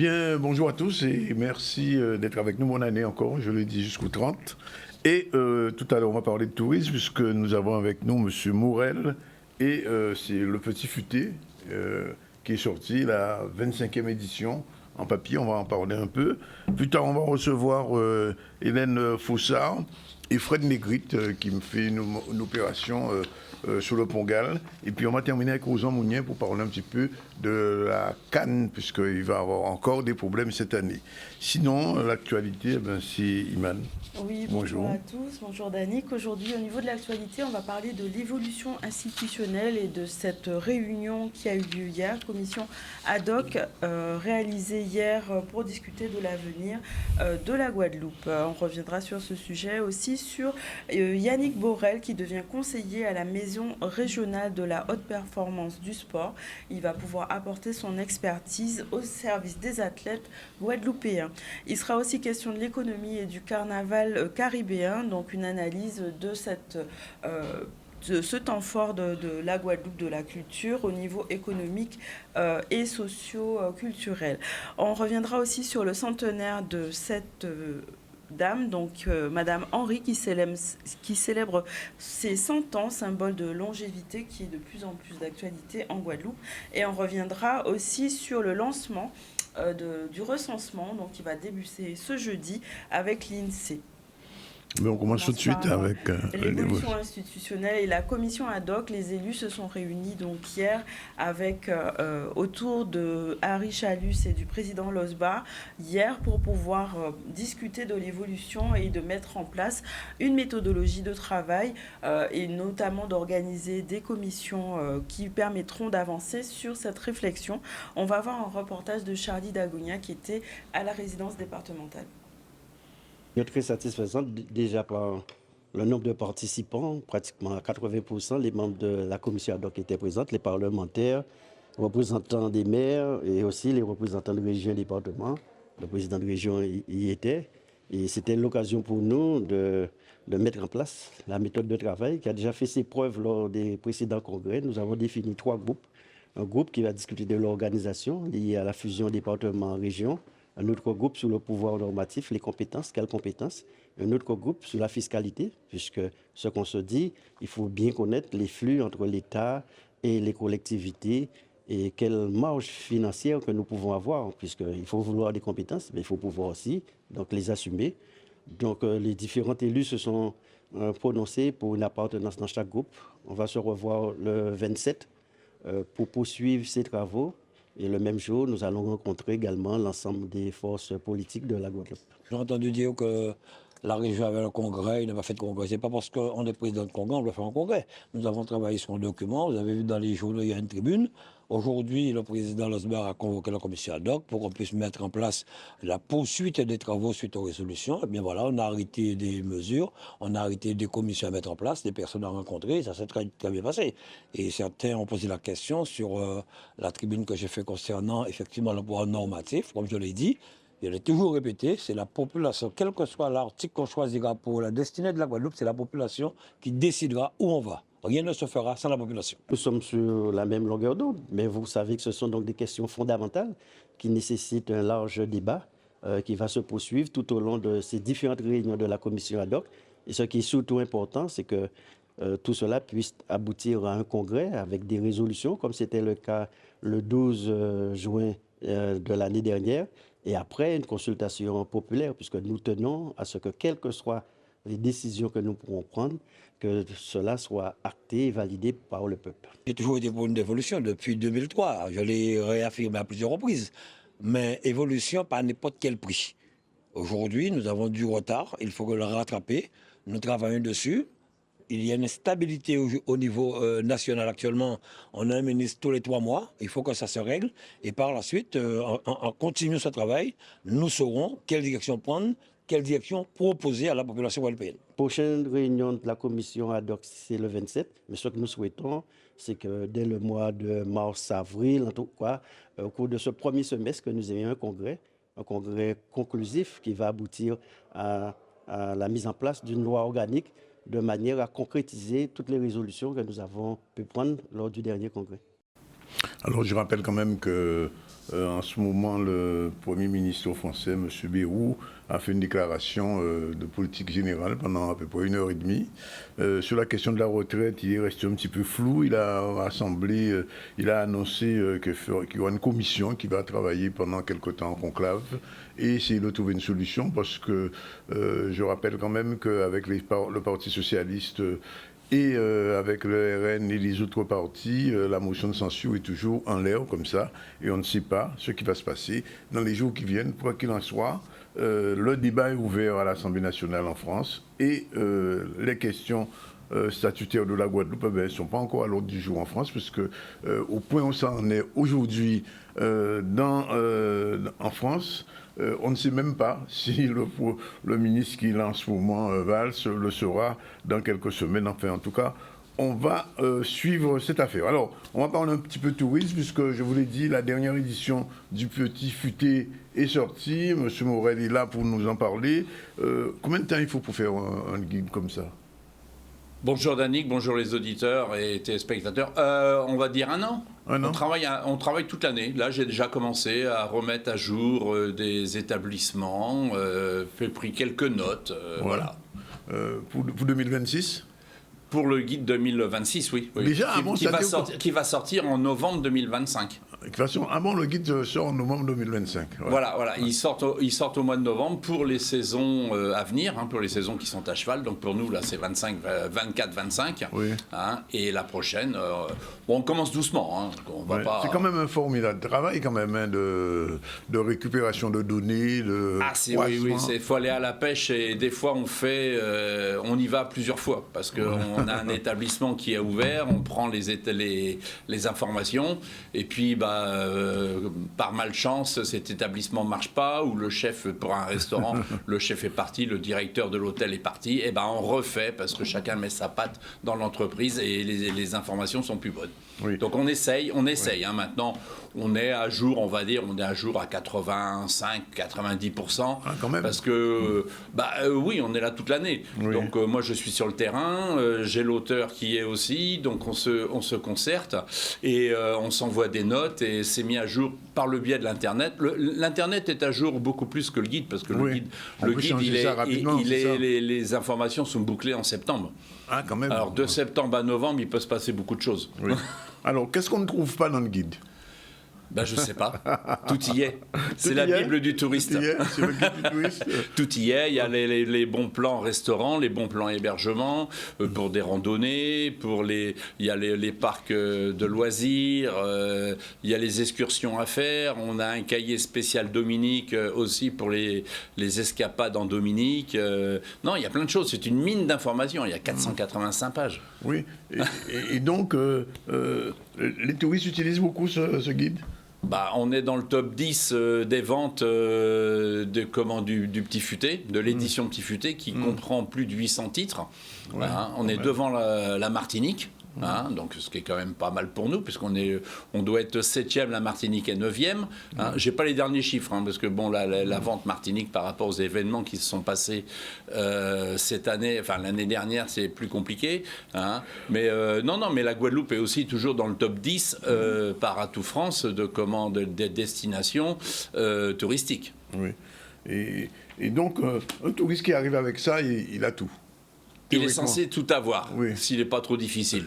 Bien, bonjour à tous et merci d'être avec nous. Bonne année encore, je le dis jusqu'au 30. Et tout à l'heure, on va parler de tourisme puisque nous avons avec nous M. Morel et c'est le Petit Futé qui est sorti, la 25e édition en papier. On va en parler un peu. Plus tard, on va recevoir Hélène Fossard et Fred Négrite qui me fait une opération sur le Pont Gall. Et puis on va terminer avec Rosan Mounien pour parler un petit peu de la Cannes, puisqu'il va y avoir encore des problèmes cette année. Sinon, l'actualité, c'est Iman. Oui, bonjour à tous, bonjour Danick. Aujourd'hui, au niveau de l'actualité, on va parler de l'évolution institutionnelle et de cette réunion qui a eu lieu hier, commission ad hoc réalisée hier pour discuter de l'avenir de la Guadeloupe. On reviendra sur ce sujet aussi sur Yannick Borel qui devient conseiller à la maison régionale de la haute performance du sport. Il va pouvoir apporter son expertise au service des athlètes guadeloupéens. Il sera aussi question de l'économie et du carnaval caribéen, donc une analyse de ce temps fort de la Guadeloupe, de la culture au niveau économique et socio-culturel. On reviendra aussi sur le centenaire de cette dame, donc Madame Henry, qui célèbre ses 100 ans, symbole de longévité qui est de plus en plus d'actualité en Guadeloupe. Et on reviendra aussi sur le lancement du recensement, donc qui va débuter ce jeudi avec l'INSEE. Mais on commence tout de suite avec l'évolution institutionnelle et la commission ad hoc. Les élus se sont réunis donc hier avec autour de Harry Chalus et du président Losbar hier pour pouvoir discuter de l'évolution et de mettre en place une méthodologie de travail et notamment d'organiser des commissions qui permettront d'avancer sur cette réflexion. On va voir un reportage de Charlie Dagonia qui était à la résidence départementale. Nous sommes très satisfaisants déjà par le nombre de participants, pratiquement à 80%. Les membres de la commission ad hoc étaient présents, les parlementaires, représentants des maires et aussi les représentants de région et département. Le président de région y était. Et c'était l'occasion pour nous de mettre en place la méthode de travail qui a déjà fait ses preuves lors des précédents congrès. Nous avons défini 3 groupes. Un groupe qui va discuter de l'organisation liée à la fusion département-région. Un autre groupe sur le pouvoir normatif, les compétences, quelles compétences. Un autre groupe sur la fiscalité, puisque ce qu'on se dit, il faut bien connaître les flux entre l'État et les collectivités et quelle marge financière que nous pouvons avoir, puisqu'il faut vouloir des compétences, mais il faut pouvoir aussi donc, les assumer. Donc les différents élus se sont prononcés pour une appartenance dans chaque groupe. On va se revoir le 27 pour poursuivre ces travaux. Et le même jour, nous allons rencontrer également l'ensemble des forces politiques de la Guadeloupe. J'ai entendu dire que la région avait un congrès, il n'a pas fait de congrès. Ce n'est pas parce qu'on est président de congrès, on doit faire un congrès. Nous avons travaillé sur un document, vous avez vu dans les journaux, il y a une tribune. Aujourd'hui, le président Losbar a convoqué la commission ad hoc pour qu'on puisse mettre en place la poursuite des travaux suite aux résolutions. Et bien voilà, on a arrêté des mesures, on a arrêté des commissions à mettre en place, des personnes à rencontrer, ça s'est très, très bien passé. Et certains ont posé la question sur la tribune que j'ai fait concernant effectivement le pouvoir normatif, comme je l'ai dit. Je l'ai toujours répété, c'est la population, quel que soit l'article qu'on choisira pour la destinée de la Guadeloupe, c'est la population qui décidera où on va. Rien ne se fera sans la population. Nous sommes sur la même longueur d'onde, mais vous savez que ce sont donc des questions fondamentales qui nécessitent un large débat qui va se poursuivre tout au long de ces différentes réunions de la commission ad hoc. Et ce qui est surtout important, c'est que tout cela puisse aboutir à un congrès avec des résolutions, comme c'était le cas le 12 juin de l'année dernière, et après une consultation populaire, puisque nous tenons à ce que, quelles que soient les décisions que nous pourrons prendre, que cela soit acté et validé par le peuple. J'ai toujours été pour une évolution depuis 2003. Je l'ai réaffirmé à plusieurs reprises. Mais évolution par n'importe quel prix. Aujourd'hui, nous avons du retard. Il faut le rattraper. Nous travaillons dessus. Il y a une stabilité au niveau national actuellement. On a un ministre tous les 3 mois. Il faut que ça se règle. Et par la suite, en continuant ce travail, nous saurons quelle direction prendre, quelle direction proposer à la population guadeloupéenne. Prochaine réunion de la commission ad hoc, c'est le 27. Mais ce que nous souhaitons, c'est que dès le mois de mars-avril, en tout cas, au cours de ce premier semestre, que nous ayons un congrès conclusif qui va aboutir à la mise en place d'une loi organique de manière à concrétiser toutes les résolutions que nous avons pu prendre lors du dernier congrès. Alors je rappelle quand même que en ce moment, le Premier ministre français, M. Bayrou, a fait une déclaration de politique générale pendant à peu près 1h30. Sur la question de la retraite, il est resté un petit peu flou. Il a rassemblé, il a annoncé qu'il y aura une commission qui va travailler pendant quelque temps en conclave et essayer de trouver une solution parce que je rappelle quand même qu'avec le Parti socialiste, et avec le RN et les autres partis, la motion de censure est toujours en l'air comme ça, et on ne sait pas ce qui va se passer dans les jours qui viennent. Quoi qu'il en soit, le débat est ouvert à l'Assemblée nationale en France, et les questions statutaires de la Guadeloupe ne sont pas encore à l'ordre du jour en France, parce que au point où ça en est aujourd'hui en France, on ne sait même pas si le ministre qui est là en ce moment, Valls, le sera dans quelques semaines. Enfin, en tout cas, on va suivre cette affaire. Alors, on va parler un petit peu tourisme, puisque je vous l'ai dit, la dernière édition du Petit Futé est sortie. Monsieur Morel est là pour nous en parler. Combien de temps il faut pour faire un guide comme ça? Bonjour Danick, bonjour les auditeurs et téléspectateurs. On va dire un an. Un an. On travaille toute l'année. Là, j'ai déjà commencé à remettre à jour des établissements, pris quelques notes. Ouais. Voilà. Pour 2026 ? Pour le guide 2026, oui. Déjà, qui va sortir en novembre 2025. De toute façon, le guide sort en novembre 2025. Voilà. Ils sortent au mois de novembre pour les saisons à venir, pour les saisons qui sont à cheval. Donc pour nous, là, c'est 24-25. Oui. Et la prochaine, on commence doucement. C'est quand même un formidable travail, quand même, de récupération de données, oui, il faut aller à la pêche et des fois, on y va plusieurs fois parce qu'on a un établissement qui est ouvert, on prend les informations et puis, par malchance, cet établissement ne marche pas, ou le chef, pour un restaurant, le chef est parti, le directeur de l'hôtel est parti, et on refait parce que chacun met sa patte dans l'entreprise et les informations sont plus bonnes. Oui. Donc on essaye. Oui. Maintenant, on est à jour, on va dire, à 85-90%. Quand même. Parce que, oui, on est là toute l'année. Oui. Donc moi, je suis sur le terrain, j'ai l'auteur qui est aussi, donc on se concerte et on s'envoie des notes et c'est mis à jour par le biais de l'Internet. L'Internet est à jour beaucoup plus que le guide, parce que le guide les informations sont bouclées en septembre. Ah, quand même. Alors, de septembre à novembre, il peut se passer beaucoup de choses. Oui. Alors, qu'est-ce qu'on ne trouve pas dans le guide ? Je sais pas. Tout y est. C'est la Bible du touriste. C'est le guide du touriste. Tout y est. Il y a les bons plans restaurants, les bons plans hébergement, pour des randonnées, il y a les parcs de loisirs, il y a les excursions à faire. On a un cahier spécial Dominique aussi pour les escapades en Dominique. Non, il y a plein de choses. C'est une mine d'informations. Il y a 485 pages. Oui. Et donc, les touristes utilisent beaucoup ce guide ? On est dans le top 10 des ventes du Petit Futé, de l'édition Petit Futé, qui comprend plus de 800 titres. Ouais, on est devant la Martinique. Donc ce qui est quand même pas mal pour nous, puisqu'on doit être 7e, la Martinique est 9e. J'ai pas les derniers chiffres, parce que la vente Martinique par rapport aux événements qui se sont passés cette année, l'année dernière, c'est plus compliqué. Mais mais la Guadeloupe est aussi toujours dans le top 10 par Atout France des destinations touristiques. Oui. Et donc, un touriste qui arrive avec ça, il a tout. Il est censé tout avoir, s'il n'est pas trop difficile.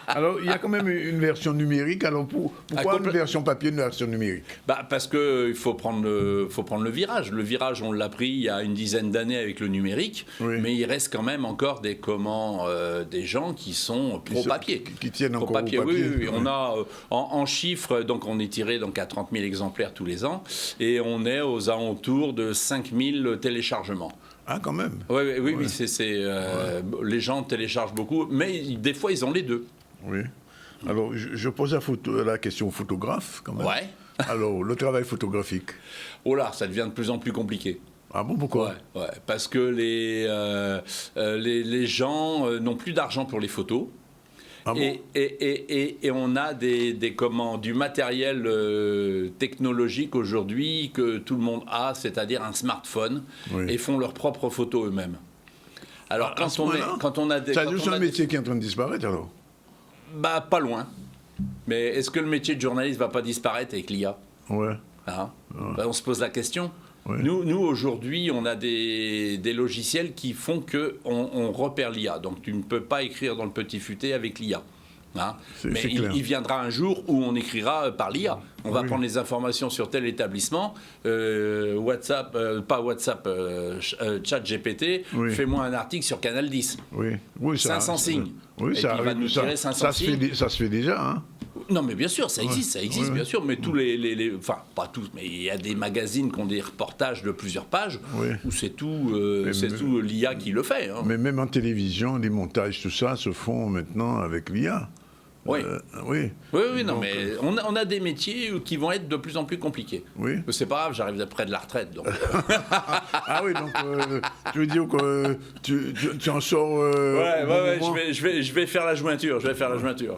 Alors, il y a quand même une version numérique. Alors, pourquoi une version papier, une version numérique ? Parce qu'il faut prendre le virage. Le virage, on l'a pris il y a une dizaine d'années avec le numérique, mais il reste quand même encore des gens qui sont pro-papier. Qui tiennent encore au papier. Oui. On a, en chiffres, donc on est tiré à 30 000 exemplaires tous les ans, et on est aux alentours de 5 000 téléchargements. Ah, quand même. Oui, les gens téléchargent beaucoup, mais des fois, ils ont les deux. Oui. Alors, je pose la question au photographe, quand même. Ouais. Alors, le travail photographique. Oh là, ça devient de plus en plus compliqué. Ah bon, pourquoi ? Ouais, parce que les gens n'ont plus d'argent pour les photos. Ah bon ? Et on a du matériel technologique aujourd'hui que tout le monde a, c'est-à-dire un smartphone, et font leurs propres photos eux-mêmes. Alors c'est juste un métier qui est en train de disparaître alors ? Pas loin. Mais est-ce que le métier de journaliste va pas disparaître avec l'IA? Ouais. Hein? On se pose la question. Ouais. Nous aujourd'hui, on a des logiciels qui font qu'on repère l'IA. Donc tu ne peux pas écrire dans le petit futé avec l'IA. Hein? Mais il viendra un jour où on écrira par l'IA. On va prendre les informations sur tel établissement, WhatsApp, pas WhatsApp, ChatGPT, fais-moi un article sur Canal 10. Oui, 500 signes. Oui, et ça puis il va nous tirer 500 signes. Ça se fait déjà, hein. Non, mais bien sûr, ça existe, bien sûr. Mais tous enfin, pas tous, mais il y a des magazines qui ont des reportages de plusieurs pages où c'est tout l'IA qui le fait. Hein. Mais même en télévision, les montages, tout ça, se font maintenant avec l'IA. Oui. Oui, non, donc, mais on a des métiers qui vont être de plus en plus compliqués. Oui. C'est pas grave, j'arrive près de la retraite. Donc. Ah oui, donc tu veux dire que tu en sors. Je vais faire la jointure.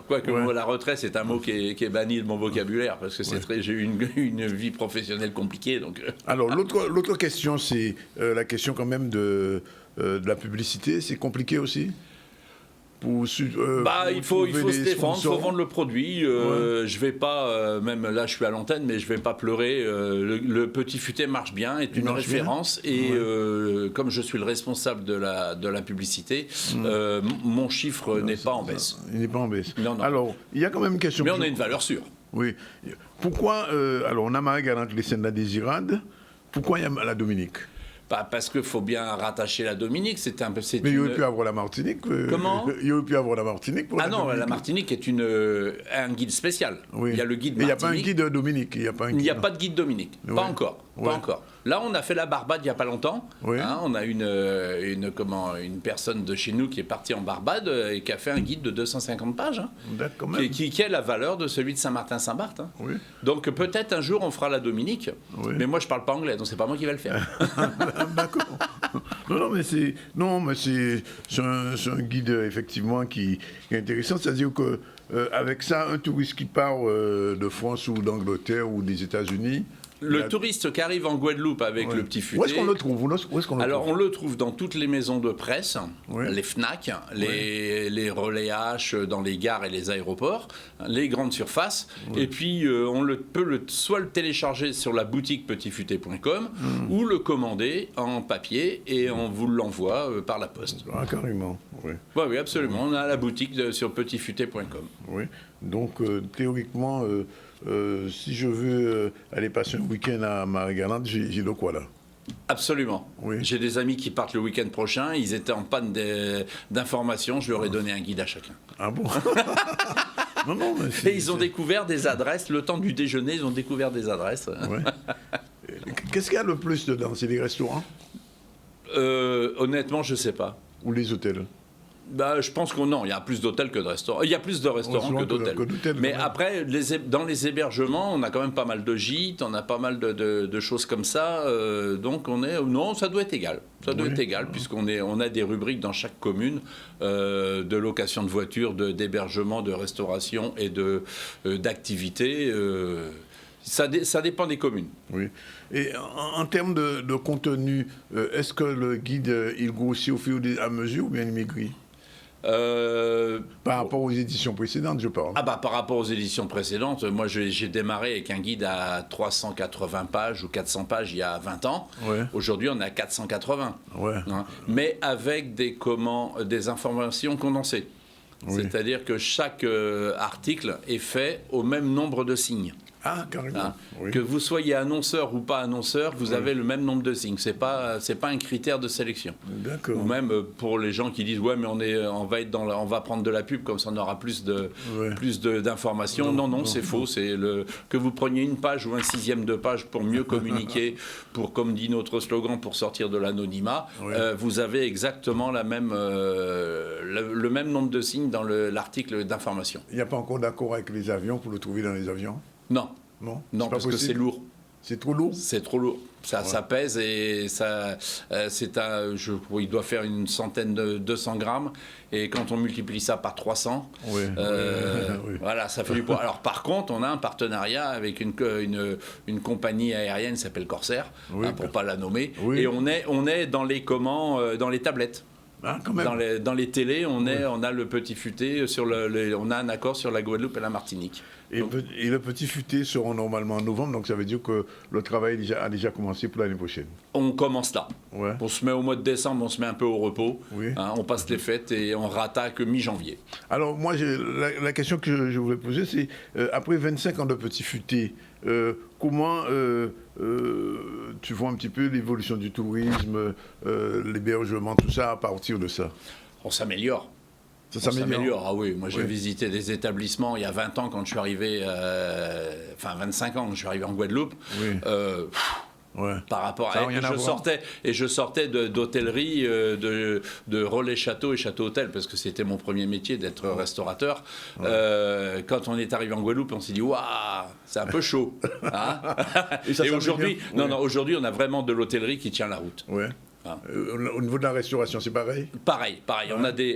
Quoique la retraite, c'est un mot qui est banni de mon vocabulaire parce que j'ai eu une vie professionnelle compliquée. Donc. Alors l'autre question, c'est la question quand même de la publicité. C'est compliqué aussi. Il faut se défendre, il faut vendre le produit. Je vais pas, même là je suis à l'antenne, mais je vais pas pleurer. Le petit futé marche bien, est une référence. Et comme je suis le responsable de la publicité, mon chiffre n'est pas en baisse. Il n'est pas en baisse. Non. Alors, il y a quand même une question. Mais on a une valeur sûre. Oui. Pourquoi, alors on a Marie-Galante, les scènes de la Désirade. Pourquoi il y a la Dominique? Parce qu'il faut bien rattacher la Dominique. Mais il aurait pu avoir la Martinique. Comment? Il aurait pu avoir la Martinique pour la Dominique. La Martinique est un guide spécial. Oui. Il y a le guide Martinique. Il n'y a pas un guide Dominique. Il n'y a pas de guide Dominique. Pas encore. Pas encore. Là, on a fait la Barbade il n'y a pas longtemps. Hein, on a une personne de chez nous qui est partie en Barbade et qui a fait un guide de 250 pages. Hein, qui a la valeur de celui de Saint-Martin-Saint-Barth. Hein. Donc peut-être un jour on fera la Dominique. Mais moi je ne parle pas anglais, donc c'est pas moi qui vais le faire. D'accord. mais c'est un guide effectivement qui est intéressant. C'est-à-dire que avec ça, un touriste qui part de France ou d'Angleterre ou des États-Unis. Le touriste qui arrive en Guadeloupe avec le petit futé. Où est-ce qu'on le trouve? On le trouve dans toutes les maisons de presse, les FNAC, les relais H dans les gares et les aéroports, les grandes surfaces. Et puis, on peut soit le télécharger sur la boutique petitfuté.com ou le commander en papier et on vous l'envoie par la poste. Ah, carrément. Oui, absolument. On a la boutique sur petitfuté.com. Oui. Donc, théoriquement... si je veux aller passer un week-end à Marie-Galante, j'ai de quoi là? Absolument. J'ai des amis qui partent le week-end prochain, ils étaient en panne d'informations, je leur ai donné un guide à chacun. Ah bon? Et ils ont découvert des adresses, le temps du déjeuner, ils ont découvert des adresses. Qu'est-ce qu'il y a le plus dedans? C'est les restaurants? Honnêtement, je ne sais pas. Ou les hôtels? Je pense qu'il y a plus d'hôtels que de restaurants. Il y a plus de restaurants que d'hôtels. Mais après, dans les hébergements, on a quand même pas mal de gîtes, on a pas mal de choses comme ça. Donc ça doit être égal. Ça doit être égal, puisqu'on a des rubriques dans chaque commune de location de voitures, d'hébergement, de restauration et d'activités. Ça dépend des communes. Oui. Et en termes de contenu, est-ce que le guide, il grossit au fur et à mesure ou bien il maigrit? Par rapport aux éditions précédentes, je parle. Par rapport aux éditions précédentes, moi j'ai démarré avec un guide à 380 pages ou 400 pages il y a 20 ans. Aujourd'hui, on est à 480. Hein, mais avec des informations condensées. C'est-à-dire que chaque article est fait au même nombre de signes. Ah, carrément. Que vous soyez annonceur ou pas annonceur, vous avez le même nombre de signes. C'est pas un critère de sélection. D'accord. Ou même pour les gens qui disent mais on va prendre de la pub comme ça on aura plus d'informations. Non, c'est faux. C'est que vous preniez une page ou un sixième de page pour mieux communiquer, comme dit notre slogan, pour sortir de l'anonymat. Vous avez exactement le même nombre de signes dans l'article d'information. Il n'y a pas encore d'accord avec les avions pour le trouver dans les avions? Non. Non, parce que c'est lourd. C'est trop lourd? C'est trop lourd. Ça pèse et ça, il doit faire une centaine de 200 grammes. Et quand on multiplie ça par 300, voilà, ça fait du poids. Alors par contre, on a un partenariat avec une compagnie aérienne qui s'appelle Corsair, pour ne pas la nommer. Et on est dans les tablettes. Ah, quand même. Dans les télés, on a le petit futé, on a un accord sur la Guadeloupe et la Martinique. Et le petit futé sera normalement en novembre, donc ça veut dire que le travail a déjà commencé pour l'année prochaine. On commence là. Ouais. On se met au mois de décembre, on se met un peu au repos. Oui. On passe les fêtes et on rattaque mi-janvier. Alors moi, la question que je voulais poser, c'est après 25 ans de petit futé, comment tu vois un petit peu l'évolution du tourisme, l'hébergement, tout ça à partir de ça? On s'améliore. Ça On s'améliore. Ah oui, moi j'ai Oui. visité des établissements il y a 20 ans quand je suis arrivé, 25 ans quand je suis arrivé en Guadeloupe. Oui. Ouais. Par rapport Ça a à... rien à voir. Je sortais d'hôtellerie, de relais château et château hôtel, parce que c'était mon premier métier d'être restaurateur. Quand on est arrivé en Guadeloupe, on s'est dit, waouh, c'est un peu chaud. Hein et aujourd'hui, aujourd'hui, on a vraiment de l'hôtellerie qui tient la route. Ouais. Ah. Au niveau de la restauration, c'est pareil? Pareil.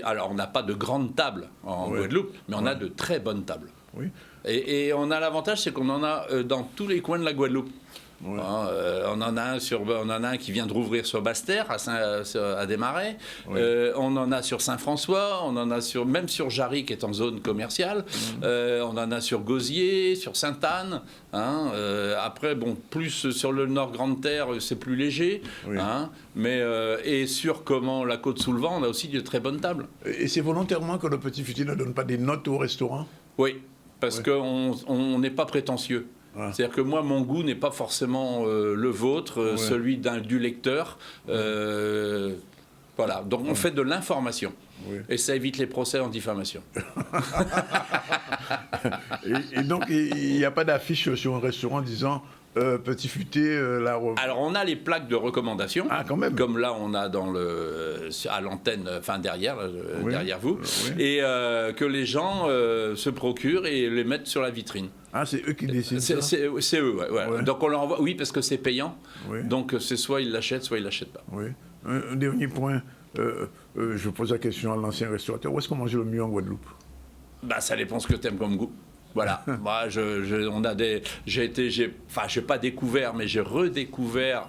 Alors, on n'a pas de grandes tables en Guadeloupe, mais on a de très bonnes tables. Oui. Et on a l'avantage, c'est qu'on en a dans tous les coins de la Guadeloupe. Ouais. On en a un qui vient de rouvrir sur Basse-Terre, à Desmarais. Oui. On en a sur Saint-François, on en a même sur Jarry, qui est en zone commerciale. On en a sur Gosier, sur Sainte-Anne. Après, bon, plus sur le nord Grande-Terre, c'est plus léger. Oui. Et sur la Côte-sous-le-Vent, on a aussi de très bonnes tables. Et c'est volontairement que le petit futé ne donne pas des notes au restaurant? Oui, parce qu'on n'est pas prétentieux. Ah. C'est-à-dire que moi, mon goût n'est pas forcément le vôtre, celui du lecteur. Voilà, donc on fait de l'information. Oui. Et ça évite les procès en diffamation. et donc, il n'y a pas d'affiche sur un restaurant disant petit futé, Alors, on a les plaques de recommandation. Ah, quand même. Comme là, on a à l'antenne, derrière vous. Oui. Et que les gens se procurent et les mettent sur la vitrine. Ah, c'est eux qui décident ça? C'est eux, ouais. Ouais. Donc on leur envoie, oui, parce que c'est payant. Oui. Donc c'est soit ils l'achètent, soit ils l'achètent pas. Oui. Un dernier point, je pose la question à l'ancien restaurateur. Où est-ce qu'on mange le mieux en Guadeloupe? Ça dépend ce que tu aimes comme goût. Voilà. Moi, j'ai pas découvert, mais j'ai redécouvert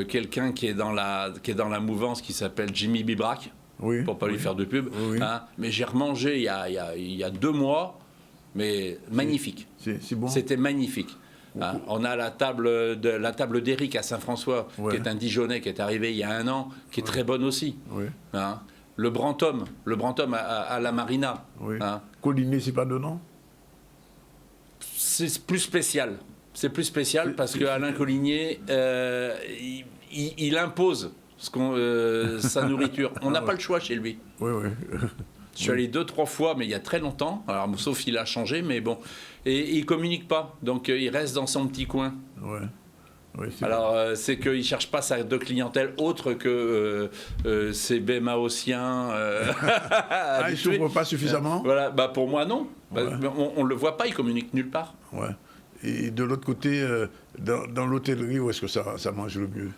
quelqu'un qui est dans la mouvance qui s'appelle Jimmy Bibrac, Oui. pour pas lui faire de pub. Oui. Mais j'ai remangé il y a 2 mois, mais magnifique. C'est bon? C'était magnifique. On a la table d'Éric à Saint-François, qui est un Dijonais qui est arrivé il y a 1 an, qui est très bonne aussi. Oui. Le Brantôme à la Marina. Oui. Collinet, c'est pas dedans? C'est plus spécial. C'est plus spécial parce que Alain Collignet, il impose sa nourriture. On n'a pas le choix chez lui. Oui, oui. Je suis allé 2-3 fois, mais il y a très longtemps. Alors, sauf il a changé, mais bon. Et il communique pas. Donc, il reste dans son petit coin. Ouais. Oui, alors, c'est qu'il ne cherche pas sa de clientèle autre que ses bémaotiens. Il ne s'ouvre pas suffisamment? Voilà, pour moi, non. Ouais. On ne le voit pas, il communique nulle part. Ouais. Et de l'autre côté, dans l'hôtellerie, où est-ce que ça mange le mieux?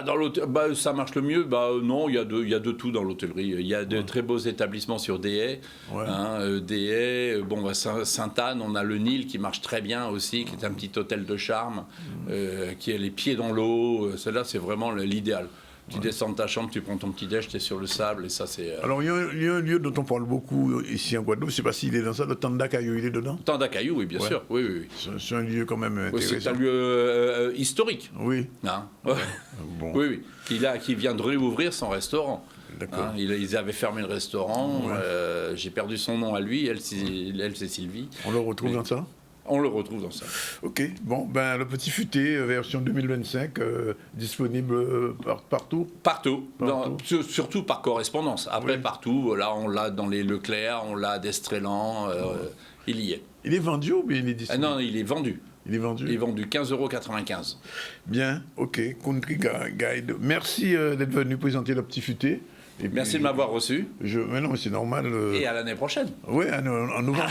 Dans l'hôtel, ça marche le mieux. Non, il y a de tout dans l'hôtellerie. Il y a de très beaux établissements sur des haies. Des haies. Sainte-Anne, on a le Nil qui marche très bien aussi, qui est un petit hôtel de charme, qui a les pieds dans l'eau. Celle-là, c'est vraiment l'idéal. Tu descends de ta chambre, tu prends ton petit déj, tu es sur le sable, et ça, c'est... Alors, il y a un lieu dont on parle beaucoup ici en Guadeloupe, je ne sais pas s'il est dans ça, le Tanda-Caillou, il est dedans? Tanda-Caillou, oui, bien sûr. Oui. C'est un lieu quand même intéressant. C'est un lieu historique. Oui. Bon. Oui. Qui vient de réouvrir son restaurant. D'accord. Ils avaient fermé le restaurant. J'ai perdu son nom à lui. Elle, c'est Sylvie. On le retrouve dans ça? On le retrouve dans ça. Ok, bon, le petit futé, version 2025, disponible partout? Partout. Surtout par correspondance. Après, partout, là, on l'a dans les Leclerc, on l'a à Destrélan, il y est. Il est vendu ou bien il est disponible? Non, il est vendu. Il est vendu? Il est vendu 15,95 €. Bien, ok, Country Guide. Merci d'être venu présenter le petit futé. Et merci de m'avoir reçu. Mais non, c'est normal. Et à l'année prochaine. Oui, en novembre.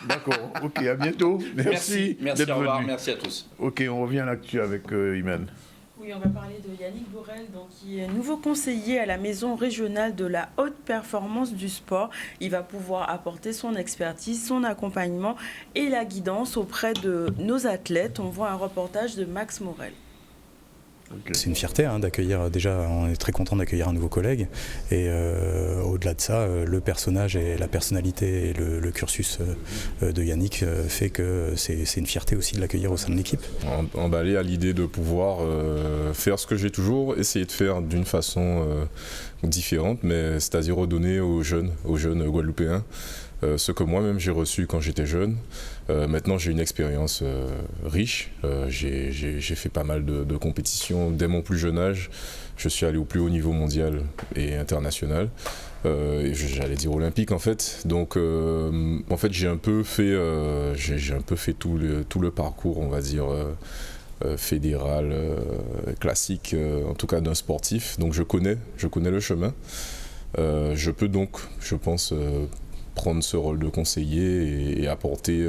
D'accord, ok, à bientôt. Merci au revoir, merci à tous. Ok, on revient à l'actu avec Iman. Oui, on va parler de Yannick Borel, qui est nouveau conseiller à la Maison régionale de la haute performance du sport. Il va pouvoir apporter son expertise, son accompagnement et la guidance auprès de nos athlètes. On voit un reportage de Max Morel. Okay. C'est une fierté d'accueillir, déjà on est très content d'accueillir un nouveau collègue et au-delà de ça, le personnage et la personnalité et le cursus de Yannick fait que c'est une fierté aussi de l'accueillir au sein de l'équipe. Emballé à l'idée de pouvoir faire ce que j'ai toujours essayé de faire d'une façon différente, mais c'est-à-dire redonner aux jeunes Guadeloupéens ce que moi-même j'ai reçu quand j'étais jeune. Maintenant j'ai une expérience riche, j'ai fait pas mal de compétitions dès mon plus jeune âge. Je suis allé au plus haut niveau mondial et international, et j'allais dire olympique en fait. Donc en fait j'ai un peu fait tout le parcours, on va dire fédéral, classique, en tout cas d'un sportif. Donc je connais le chemin. Je peux donc, je pense, prendre ce rôle de conseiller et apporter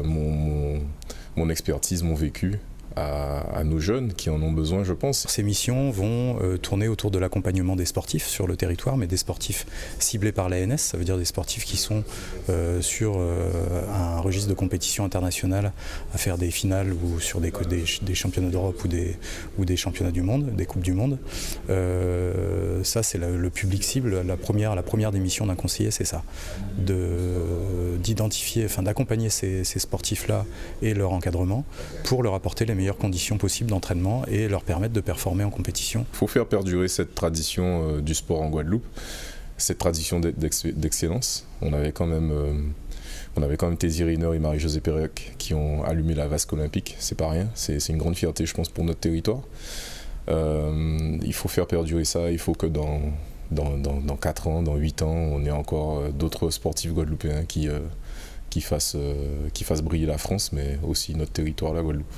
mon expertise, mon vécu à nos jeunes qui en ont besoin, je pense. Ces missions vont tourner autour de l'accompagnement des sportifs sur le territoire, mais des sportifs ciblés par l'ANS, ça veut dire des sportifs qui sont sur un registre de compétition internationale à faire des finales ou sur des championnats d'Europe ou des championnats du monde, des coupes du monde. Ça c'est le public cible, la première des missions d'un conseiller, c'est ça, d'identifier, d'accompagner ces sportifs-là et leur encadrement pour leur apporter les meilleures conditions possibles d'entraînement et leur permettre de performer en compétition. Il faut faire perdurer cette tradition du sport en Guadeloupe, cette tradition d'excellence. On avait quand même Tézi Riner et Marie-Josée Pérec qui ont allumé la vasque olympique, c'est pas rien, c'est une grande fierté je pense pour notre territoire. Il faut faire perdurer ça, il faut que dans 4 ans, dans 8 ans, on ait encore d'autres sportifs guadeloupéens qui fassent briller la France, mais aussi notre territoire, la Guadeloupe.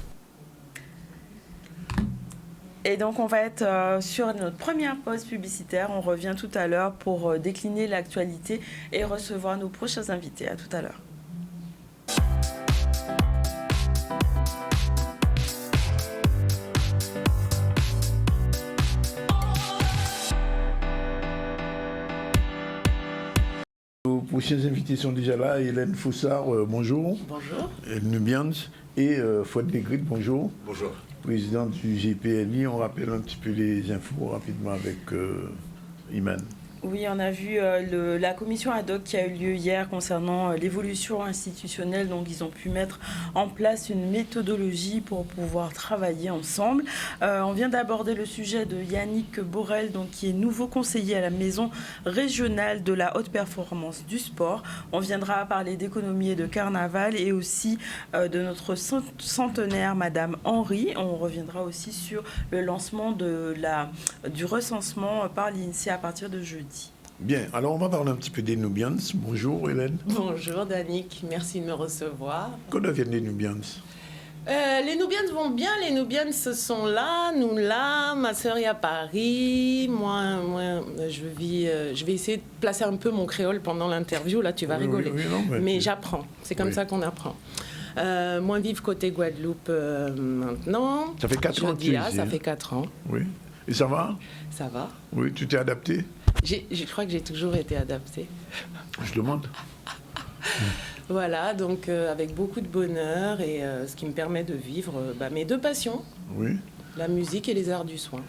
Et donc on va être sur notre première pause publicitaire. On revient tout à l'heure pour décliner l'actualité et recevoir nos prochains invités. À tout à l'heure. Nos prochains invités sont déjà là. Hélène Foussard, bonjour. Bonjour. Nubians et Fouad Legrid, bonjour. Bonjour. Président du GPNI. On rappelle un petit peu les infos rapidement avec Iman. Oui, on a vu la commission ad hoc qui a eu lieu hier concernant l'évolution institutionnelle. Donc, ils ont pu mettre en place une méthodologie pour pouvoir travailler ensemble. On vient d'aborder le sujet de Yannick Borel, donc, qui est nouveau conseiller à la maison régionale de la haute performance du sport. On viendra parler d'économie et de carnaval et aussi de notre centenaire, Madame Henry. On reviendra aussi sur le lancement du recensement par l'INSEE à partir de jeudi. Bien, alors on va parler un petit peu des Nubians. Bonjour Hélène. Bonjour Danick, merci de me recevoir. Qu'en deviennent les Nubians? Les Nubians vont bien, les Nubians sont là, nous là, ma sœur est à Paris, moi je vais essayer de placer un peu mon créole pendant l'interview, là tu vas rigoler, mais j'apprends, c'est comme ça qu'on apprend. Moi vive côté Guadeloupe maintenant. Ça fait 4 ans que tu es ici. Ça fait 4 ans. Oui, et ça va? Ça va. Oui, tu t'es adapté? Je crois que j'ai toujours été adaptée. Je demande. Voilà, donc avec beaucoup de bonheur et ce qui me permet de vivre mes 2 passions, oui. La musique et les arts du soin.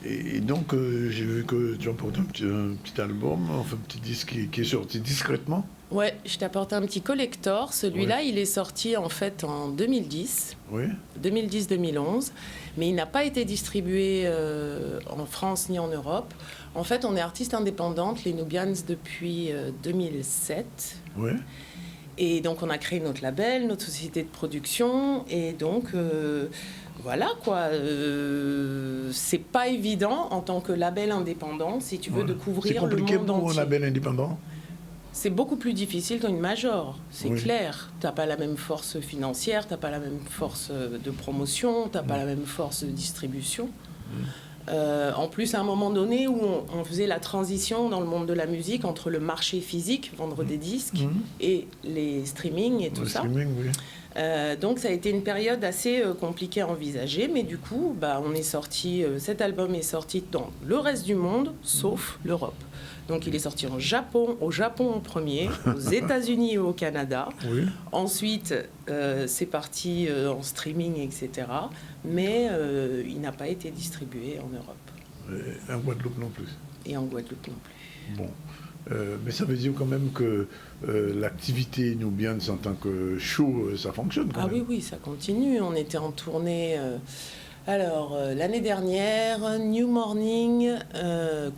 Et donc, j'ai vu que tu emportes un petit album, enfin un petit disque qui est sorti discrètement. Ouais, je t'apporte un petit collector. Celui-là, il est sorti en fait en 2010. Oui. 2010-2011. Mais il n'a pas été distribué en France ni en Europe. En fait, on est artiste indépendante, les Nubians, depuis 2007. Oui. Et donc, on a créé notre label, notre société de production. Et donc, voilà quoi. C'est pas évident en tant que label indépendant, si tu veux, de couvrir le monde entier. C'est compliqué pour un label indépendant? C'est beaucoup plus difficile qu'une major, c'est clair. Tu n'as pas la même force financière, tu n'as pas la même force de promotion, tu n'as pas la même force de distribution. En plus, à un moment donné où on faisait la transition dans le monde de la musique entre le marché physique, vendre des disques, et les streamings et tout ça. Donc ça a été une période assez compliquée à envisager, mais du coup, on est sorti, cet album est sorti dans le reste du monde, sauf l'Europe. Donc il est sorti au Japon en premier, aux États-Unis et au Canada. Oui. Ensuite, c'est parti en streaming, etc. Mais il n'a pas été distribué en Europe. Et en Guadeloupe non plus. Et en Guadeloupe non plus. Bon. Mais ça veut dire quand même que l'activité Nubians en tant que show, ça fonctionne quand même. Oui, ça continue. On était en tournée... l'année dernière, New Morning,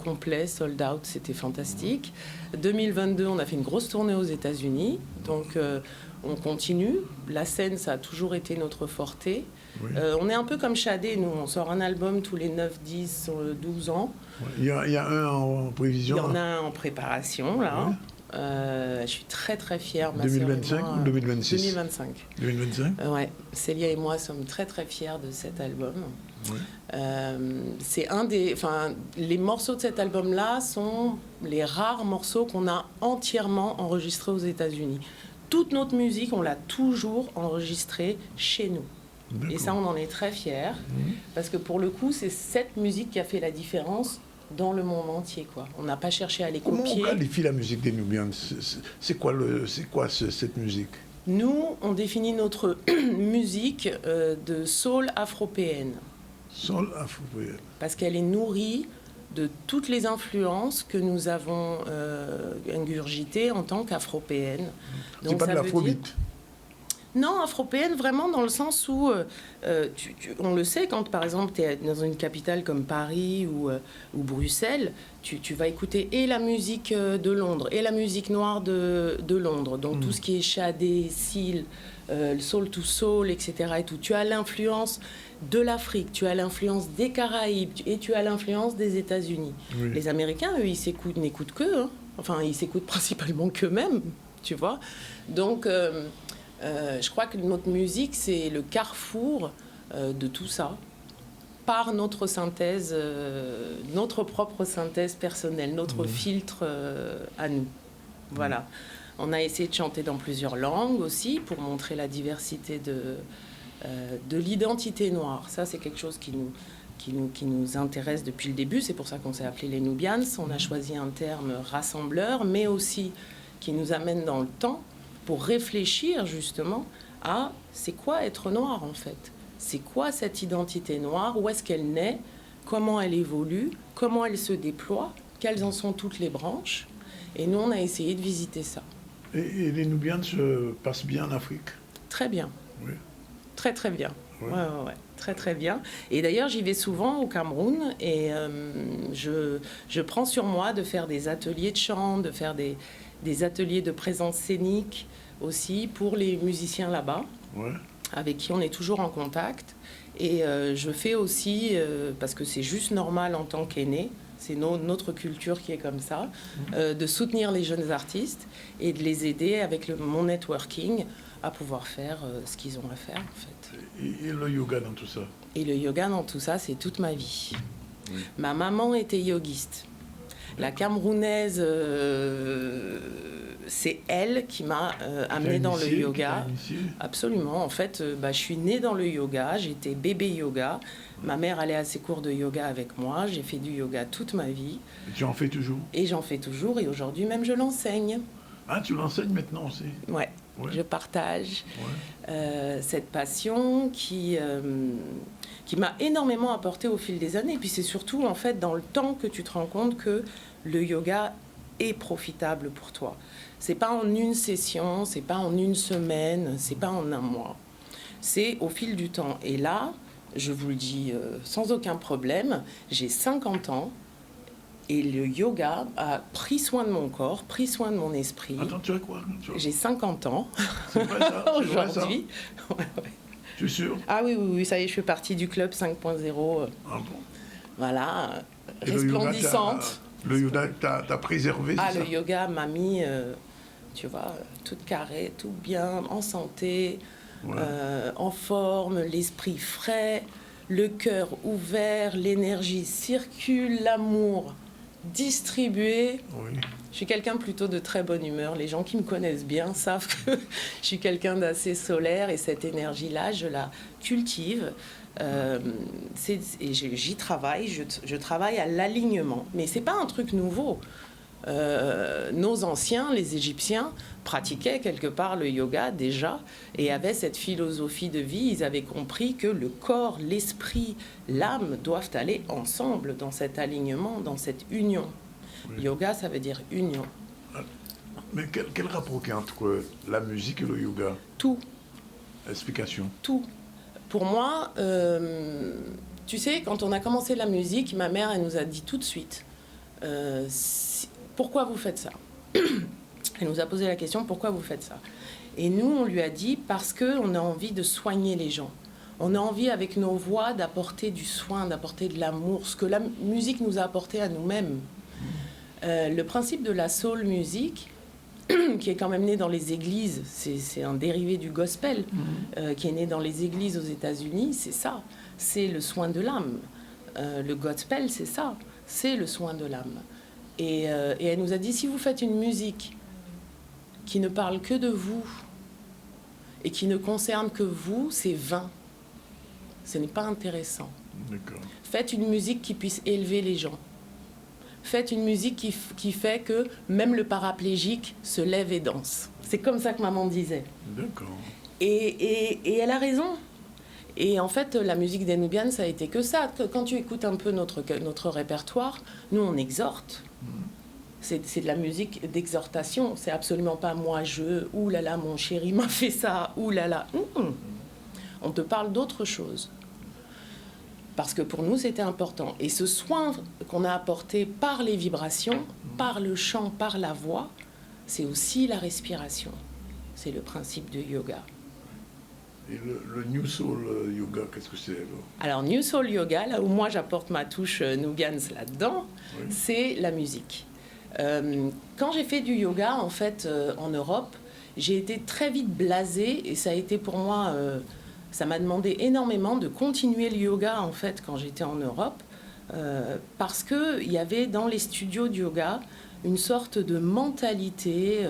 complet, sold out, c'était fantastique. 2022, on a fait une grosse tournée aux États-Unis. Donc, on continue. La scène, ça a toujours été notre forté. Oui. On est un peu comme Shadé, nous. On sort un album tous les 9, 10, 12 ans. Il y a un en prévision. Il y en a un en préparation, là. Oui. Je suis très, très fière. 2025 ou 2026 2025. 2025 Ouais. Célia et moi sommes très, très fiers de cet album. Oui. C'est les morceaux de cet album-là sont les rares morceaux qu'on a entièrement enregistrés aux États-Unis. Toute notre musique, on l'a toujours enregistrée chez nous. D'accord. Et ça, on en est très fiers, parce que pour le coup, c'est cette musique qui a fait la différence dans le monde entier, quoi. On n'a pas cherché à les Comment copier. on qualifie la musique des Nubians? C'est quoi cette musique? Nous, on définit notre musique de soul afropéenne. Soul afro-péenne. Parce qu'elle est nourrie de toutes les influences que nous avons ingurgitées en tant qu'afropéennes. C'est pas de l'afrobeat? Non, afropéenne, vraiment dans le sens où, on le sait, quand par exemple tu es dans une capitale comme Paris ou Bruxelles, tu vas écouter et la musique de Londres et la musique noire de Londres. Donc tout ce qui est Shadé, Seal, le soul to soul, etc. Et tout. Tu as l'influence de l'Afrique, tu as l'influence des Caraïbes et tu as l'influence des États-Unis. Oui. Les Américains, eux, ils n'écoutent qu'eux. Hein. Enfin, ils s'écoutent principalement qu'eux-mêmes, tu vois. Donc... je crois que notre musique, c'est le carrefour de tout ça, par notre synthèse, notre propre synthèse personnelle, notre filtre à nous. Voilà. On a essayé de chanter dans plusieurs langues aussi, pour montrer la diversité de l'identité noire. Ça, c'est quelque chose qui nous intéresse depuis le début. C'est pour ça qu'on s'est appelé les Nubians. On a choisi un terme rassembleur, mais aussi qui nous amène dans le temps, pour réfléchir justement à c'est quoi être noir en fait. C'est quoi cette identité noire, où est-ce qu'elle naît, comment elle évolue, comment elle se déploie, quelles en sont toutes les branches. Et nous, on a essayé de visiter ça. Et les Nubians se passent bien en Afrique? Très bien. Oui. Très, très bien. Oui. Ouais. Très, très bien. Et d'ailleurs, j'y vais souvent au Cameroun et je prends sur moi de faire des ateliers de chant, de faire des ateliers de présence scénique aussi pour les musiciens là-bas, avec qui on est toujours en contact. Et je fais aussi, parce que c'est juste normal en tant qu'aîné, c'est notre culture qui est comme ça, de soutenir les jeunes artistes et de les aider avec mon networking à pouvoir faire ce qu'ils ont à faire, en fait. Et le yoga dans tout ça? Et le yoga dans tout ça, c'est toute ma vie. Oui. Ma maman était yogiste. La Camerounaise, c'est elle qui m'a amenée dans le yoga. Absolument. En fait, je suis née dans le yoga. J'étais bébé yoga. Ma mère allait à ses cours de yoga avec moi. J'ai fait du yoga toute ma vie. Et tu en fais toujours? Et j'en fais toujours. Et aujourd'hui même, je l'enseigne. Ah, tu l'enseignes maintenant aussi? Ouais. Je partage cette passion qui m'a énormément apporté au fil des années. Et puis c'est surtout, en fait, dans le temps que tu te rends compte que le yoga est profitable pour toi. C'est pas en une session, c'est pas en une semaine, c'est pas en un mois. C'est au fil du temps. Et là, je vous le dis sans aucun problème, j'ai 50 ans et le yoga a pris soin de mon corps, pris soin de mon esprit. Attends, tu as quoi? J'ai 50 ans. C'est vrai ça? Aujourd'hui. Ouais. Tu es sûr? Ah oui, ça y est, je fais partie du club 5.0. Ah bon? Voilà, resplendissante. Le yoga t'a préservé, c'est ça? Le yoga m'a mis, tu vois, toute carrée, tout bien, en santé, en forme, l'esprit frais, le cœur ouvert, l'énergie circule, l'amour distribué. Oui. Je suis quelqu'un plutôt de très bonne humeur. Les gens qui me connaissent bien savent que je suis quelqu'un d'assez solaire et cette énergie-là, je la cultive. Et j'y travaille, je travaille à l'alignement. Mais c'est pas un truc nouveau. nos anciens, les Égyptiens, pratiquaient quelque part le yoga déjà et avaient cette philosophie de vie. Ils avaient compris que le corps, l'esprit, l'âme doivent aller ensemble dans cet alignement, dans cette union. Oui. Yoga, ça veut dire union. Mais quel rapport qu'il y a entre la musique et le yoga? Tout. Explication. Tout. Pour moi, tu sais, quand on a commencé la musique, ma mère, elle nous a dit tout de suite, pourquoi vous faites ça? Elle nous a posé la question, pourquoi vous faites ça? Et nous, on lui a dit, parce qu'on a envie de soigner les gens. On a envie, avec nos voix, d'apporter du soin, d'apporter de l'amour, ce que la musique nous a apporté à nous-mêmes. Le principe de la soul music, qui est quand même né dans les églises, c'est un dérivé du gospel, qui est né dans les églises aux États-Unis, c'est ça, c'est le soin de l'âme. Le gospel, c'est ça, c'est le soin de l'âme. Et elle nous a dit, si vous faites une musique qui ne parle que de vous et qui ne concerne que vous, c'est vain. Ce n'est pas intéressant. D'accord. Faites une musique qui puisse élever les gens. Faites une musique qui fait que même le paraplégique se lève et danse. C'est comme ça que maman disait. D'accord. Et elle a raison. Et en fait, la musique des Nubians, ça a été que ça. Quand tu écoutes un peu notre répertoire, nous, on exhorte. C'est de la musique d'exhortation. C'est absolument pas moi, ouh là là, mon chéri m'a fait ça, ouh là là. On te parle d'autre chose. Parce que pour nous, c'était important. Et ce soin qu'on a apporté par les vibrations, par le chant, par la voix, c'est aussi la respiration. C'est le principe de yoga. Et le New Soul Yoga, qu'est-ce que c'est alors, New Soul Yoga, là où moi j'apporte ma touche Nubians là-dedans, oui. C'est la musique. Quand j'ai fait du yoga, en fait, en Europe, j'ai été très vite blasée et ça a été pour moi... ça m'a demandé énormément de continuer le yoga, en fait, quand j'étais en Europe, parce qu'il y avait dans les studios de yoga une sorte de mentalité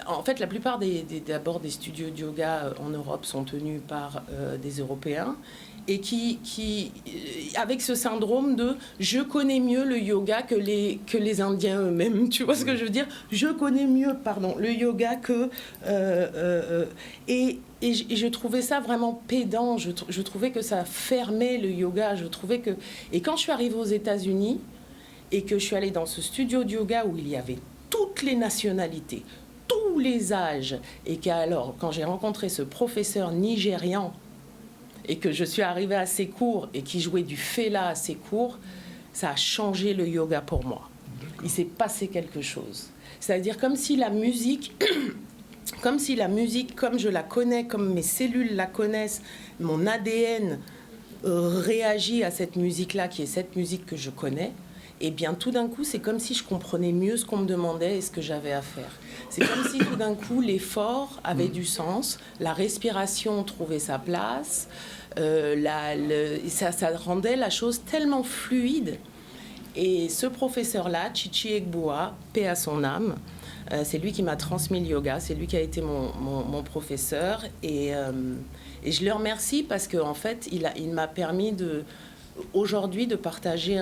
En fait, la plupart d'abord des studios de yoga en Europe sont tenus par des Européens et qui avec ce syndrome de « je connais mieux le yoga que les Indiens eux-mêmes ». Tu vois ce que je veux dire? Je connais mieux, le yoga que... Et je trouvais ça vraiment pédant. Je trouvais que ça fermait le yoga. Je trouvais que... Et quand je suis arrivée aux États-Unis et que je suis allée dans ce studio de yoga où il y avait toutes les nationalités, tous les âges, et quand j'ai rencontré ce professeur nigérian et que je suis arrivée à ses cours et qui jouait du fela à ses cours, ça a changé le yoga pour moi. Il s'est passé quelque chose. C'est-à-dire comme si la musique, comme je la connais, comme mes cellules la connaissent, mon ADN réagit à cette musique-là, qui est cette musique que je connais, et bien tout d'un coup, c'est comme si je comprenais mieux ce qu'on me demandait et ce que j'avais à faire. C'est comme si tout d'un coup, l'effort avait du sens, la respiration trouvait sa place, ça rendait la chose tellement fluide. Et ce professeur-là, Chichi Egboa, paix à son âme, c'est lui qui m'a transmis le yoga, c'est lui qui a été mon professeur. Et je le remercie parce qu'en fait, il m'a permis aujourd'hui de partager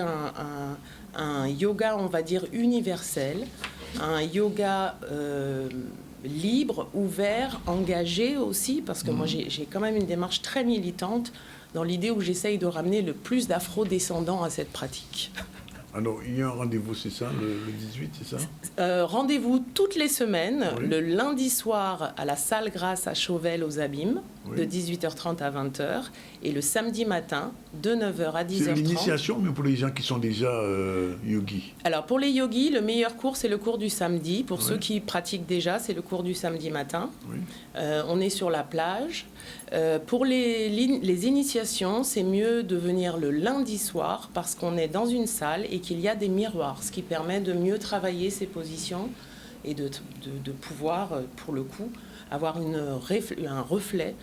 un yoga, on va dire, universel, un yoga libre, ouvert, engagé aussi, parce que moi j'ai quand même une démarche très militante dans l'idée où j'essaye de ramener le plus d'afro-descendants à cette pratique. Alors, il y a un rendez-vous, c'est ça, le 18, c'est ça? Rendez-vous toutes les semaines, oui. Le lundi soir à la salle Grasse à Chauvel aux Abîmes, oui. De 18h30 à 20h, et le samedi matin, de 9h à 10h30. C'est l'initiation, mais pour les gens qui sont déjà yogis? Alors, pour les yogis, le meilleur cours, c'est le cours du samedi. Pour ceux qui pratiquent déjà, c'est le cours du samedi matin. Oui. On est sur la plage. Pour les initiations, c'est mieux de venir le lundi soir parce qu'on est dans une salle et qu'il y a des miroirs, ce qui permet de mieux travailler ses positions et de pouvoir, pour le coup, avoir un reflet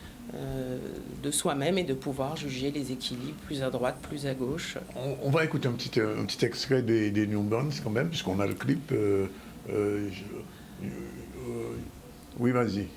de soi-même et de pouvoir juger les équilibres plus à droite, plus à gauche. On va écouter un petit extrait des Nubians quand même, puisqu'on a le clip. Oui, vas-y.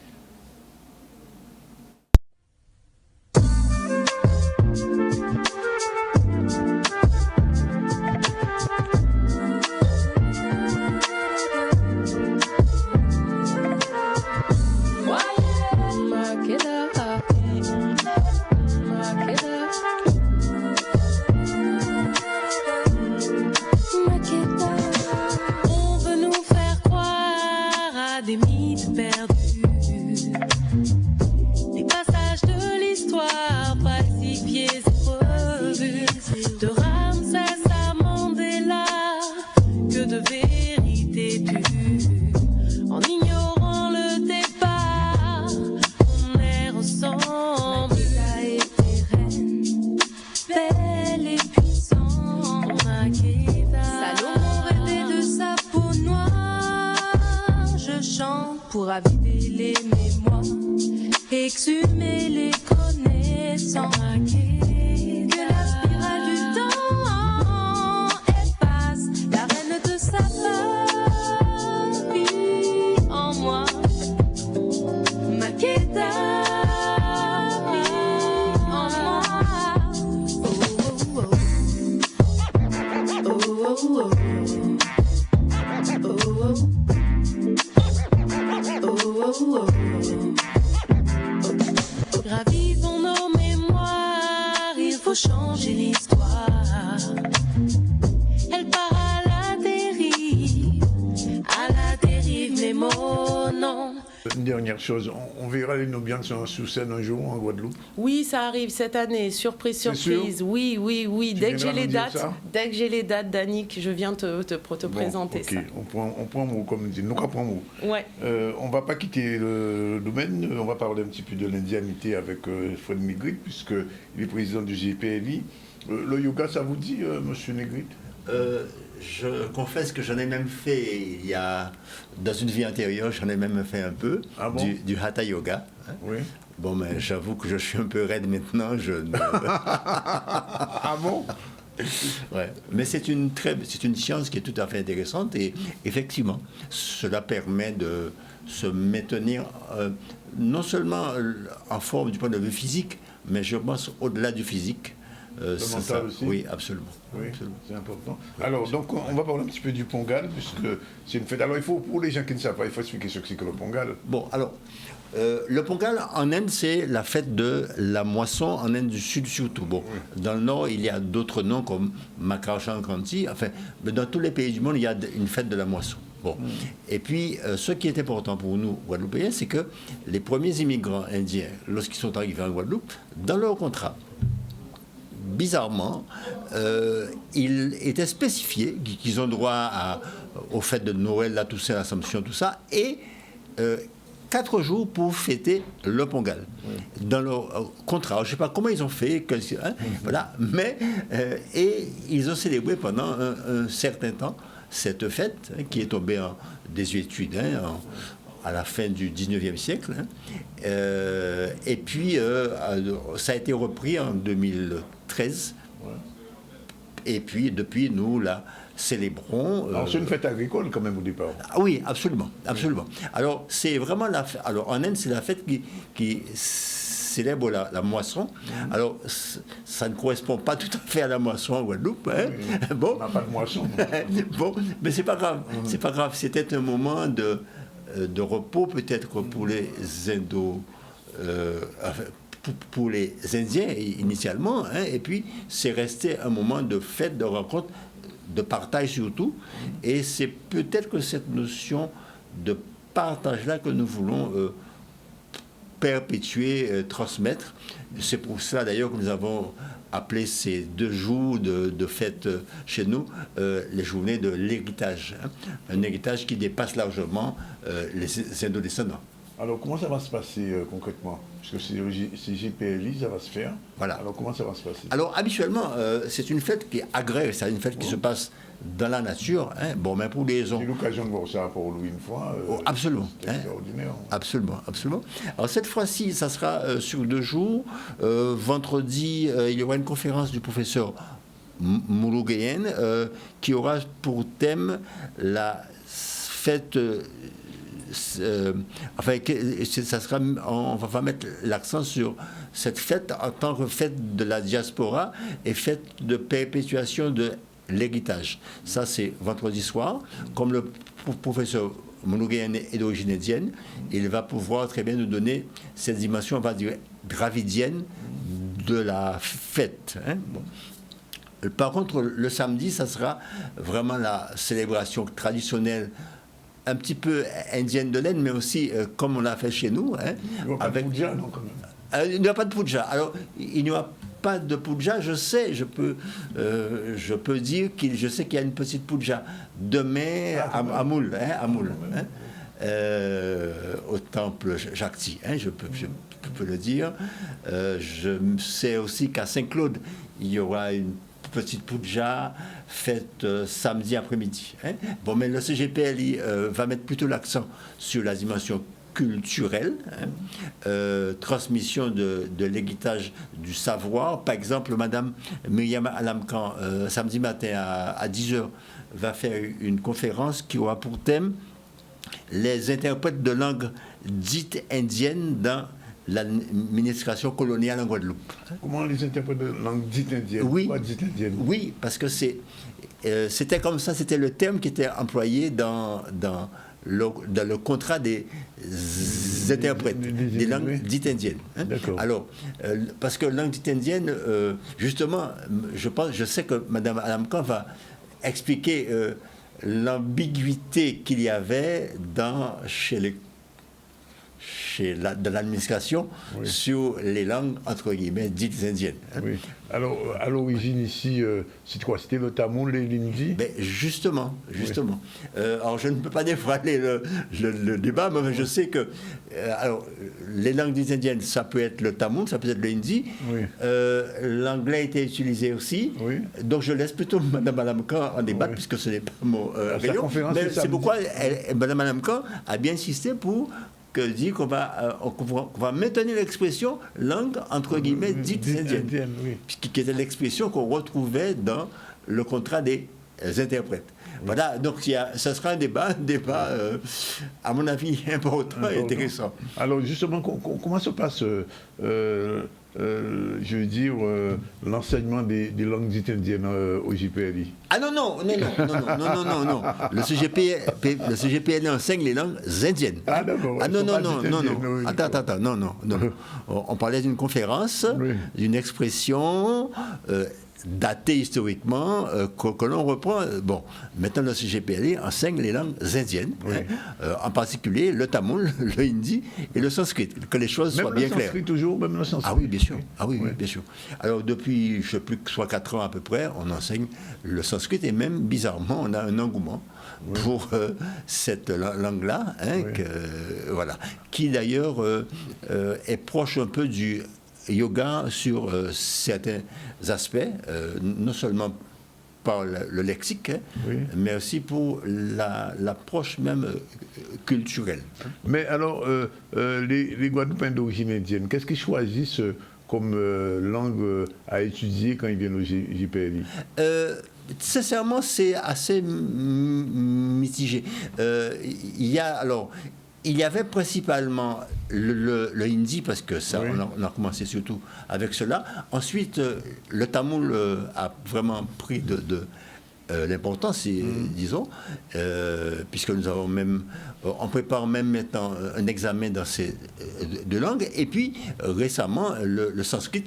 de vérité tue. En ignorant le départ, on est ensemble. Makeda était reine, belle et puissante. Makeda, Salomon rêvait de sa peau noire. Je chante pour raviver les mémoires, exhumer les connaissances. Que la spirale du temps efface la reine de sa vie en moi. Makeda en moi. Oh, oh, oh. Oh, oh, oh. Gravivons nos mémoires, il faut changer l'histoire. Elle part à la dérive, mes mots, non. Une dernière chose, on verra les Nubians sous scène un jour en Guadeloupe. Oui, ça arrive cette année. Surprise, C'est surprise. sûr? Oui. Dès que j'ai les dates, Danick, je viens te présenter okay. ça. On prend mot, comme on dit. Nous, on prend mot. Ouais. On ne va pas quitter le domaine. On va parler un petit peu de l'indianité avec Fred Negrit, puisqu'il est président du GPLI. Le yoga, ça vous dit, monsieur Negrit? Je confesse que j'en ai même fait dans une vie antérieure, j'en ai même fait un peu, du Hatha Yoga. Hein. Oui. Bon, mais j'avoue que je suis un peu raide maintenant. Ah bon? Ouais. Mais c'est une science qui est tout à fait intéressante et effectivement, cela permet de se maintenir non seulement en forme du point de vue physique, mais je pense au-delà du physique. Le mental aussi? Oui, absolument. Oui, c'est important. Alors, donc, on va parler un petit peu du Pongal, puisque c'est une fête. Alors, pour les gens qui ne savent pas, il faut expliquer ce que c'est que le Pongal. Bon, alors, le Pongal, en Inde, c'est la fête de la moisson, en Inde du Sud surtout. Bon, dans le Nord, il y a d'autres noms comme Makar Sankranti. Enfin, mais dans tous les pays du monde, il y a une fête de la moisson. Bon. Et puis, ce qui est important pour nous, Guadeloupéens, c'est que les premiers immigrants indiens, lorsqu'ils sont arrivés en Guadeloupe, dans leur contrat, bizarrement, il était spécifié qu'ils ont droit aux fêtes de Noël, la Toussaint, l'Assomption, tout ça, et 4 jours pour fêter le Pongal. Oui. Dans leur contrat, je ne sais pas comment ils ont fait, voilà, mais et ils ont célébré pendant un certain temps cette fête qui est tombée en désuétude, à la fin du 19e siècle. Et puis, ça a été repris en 2013. Ouais. Et puis, depuis, nous la célébrons. Alors, c'est une fête agricole, quand même, au départ. Oui, absolument. Absolument. Alors, c'est vraiment la fête. Alors, en Inde, c'est la fête qui célèbre la moisson. Alors, ça ne correspond pas tout à fait à la moisson en Guadeloupe. Hein. Oui. Bon. On n'a pas de moisson. Bon, mais c'est pas grave. C'est pas grave. C'était un moment de repos peut-être pour les pour les Indiens initialement, hein, et puis c'est resté un moment de fête, de rencontre, de partage surtout, et c'est peut-être que cette notion de partage-là que nous voulons perpétuer, transmettre. C'est pour ça d'ailleurs que nous avons appelé ces 2 jours de fête chez nous les journées de l'héritage. Hein. Un héritage qui dépasse largement les indo-descendants. Alors comment ça va se passer concrètement? Parce que c'est GPLI, ça va se faire. Voilà. Alors comment ça va se passer? Alors habituellement, c'est une fête qui est agraire, c'est une fête qui se passe dans la nature. Hein. Bon, mais pour des raisons... J'ai eu l'occasion de voir ça pour Louis une fois. Absolument. C'est extraordinaire. Absolument, absolument. Alors cette fois-ci, ça sera sur 2 jours. Vendredi, il y aura une conférence du professeur Moulouguéen qui aura pour thème la fête... enfin, ça sera, on va mettre l'accent sur cette fête en tant que fête de la diaspora et fête de perpétuation de l'héritage. Ça, c'est vendredi soir. Comme le professeur Moulouguéen est d'origine indienne, il va pouvoir très bien nous donner cette dimension, on va dire, dravidienne de la fête. Hein. Bon. Par contre, le samedi, ça sera vraiment la célébration traditionnelle un petit peu indienne de l'Inde, mais aussi comme on l'a fait chez nous. Hein, il n'y aura pas de puja, non, quand même. Il n'y aura pas de puja. Alors, il n'y aura pas de puja, je sais, je peux dire je sais qu'il y a une petite puja demain à Moule, au temple Jacti, je peux le dire. Je sais aussi qu'à Saint-Claude, il y aura une petite puja faite samedi après-midi. Bon, mais le CGPLI va mettre plutôt l'accent sur la dimension culturelle, transmission de l'héritage du savoir. Par exemple, Madame Myriam Alamkan, samedi matin à 10h, va faire une conférence qui aura pour thème les interprètes de langue dite indienne dans l'administration coloniale en Guadeloupe. Comment les interprètes de langue dite indienne? Oui, dite indienne? Oui, parce que c'était comme ça, c'était le terme qui était employé dans le contrat des interprètes des langues dites indiennes. Alors, parce que langue dite indienne, justement, je sais que Mme Alamkan va expliquer l'ambiguïté qu'il y avait de l'administration sur les langues, entre guillemets, dites indiennes. Oui. Alors, à l'origine ici, c'est quoi? C'était le tamoul et l'hindi? Justement. Alors, je ne peux pas dévoiler le débat, mais je sais que les langues dites indiennes, ça peut être le tamoul, ça peut être le hindi. L'anglais a été utilisé aussi. Donc, je laisse plutôt Mme Alamkan en débattre, puisque ce n'est pas mon rayon. Mais c'est pourquoi Mme Alamkan a bien insisté pour dire qu'on va maintenir l'expression langue, entre guillemets, dite indienne, qui était l'expression qu'on retrouvait dans le contrat des interprètes. Voilà, donc ça sera un débat à mon avis, important et intéressant. Alors justement, comment se passe, je veux dire, l'enseignement des langues dites indiennes au JPLI? Ah non. Le CGPLI enseigne les langues indiennes. Ah d'accord. Non. Attends, non. On parlait d'une conférence, d'une expression datée historiquement, que l'on reprend. Bon, maintenant le CGPLI enseigne les langues indiennes, en particulier le tamoul, le hindi et le sanskrit, que les choses soient bien claires. Même le sanskrit. Ah oui, bien sûr. Bien sûr. Alors depuis, je ne sais plus que soit 4 ans à peu près, on enseigne le sanskrit et même, bizarrement, on a un engouement pour cette langue-là, qui d'ailleurs est proche un peu du yoga sur certains aspects, non seulement par le lexique, mais aussi pour l'approche même culturelle. Mais alors, les Guadeloupéens d'origine indienne, qu'est-ce qu'ils choisissent comme langue à étudier quand ils viennent au JPLI? Sincèrement, c'est assez mitigé. Il y avait principalement le hindi, parce que ça, on a commencé surtout avec cela. Ensuite, le tamoul a vraiment pris de l'importance, disons, puisque nous avons on prépare même maintenant un examen dans ces deux langues. Et puis, récemment, le sanskrit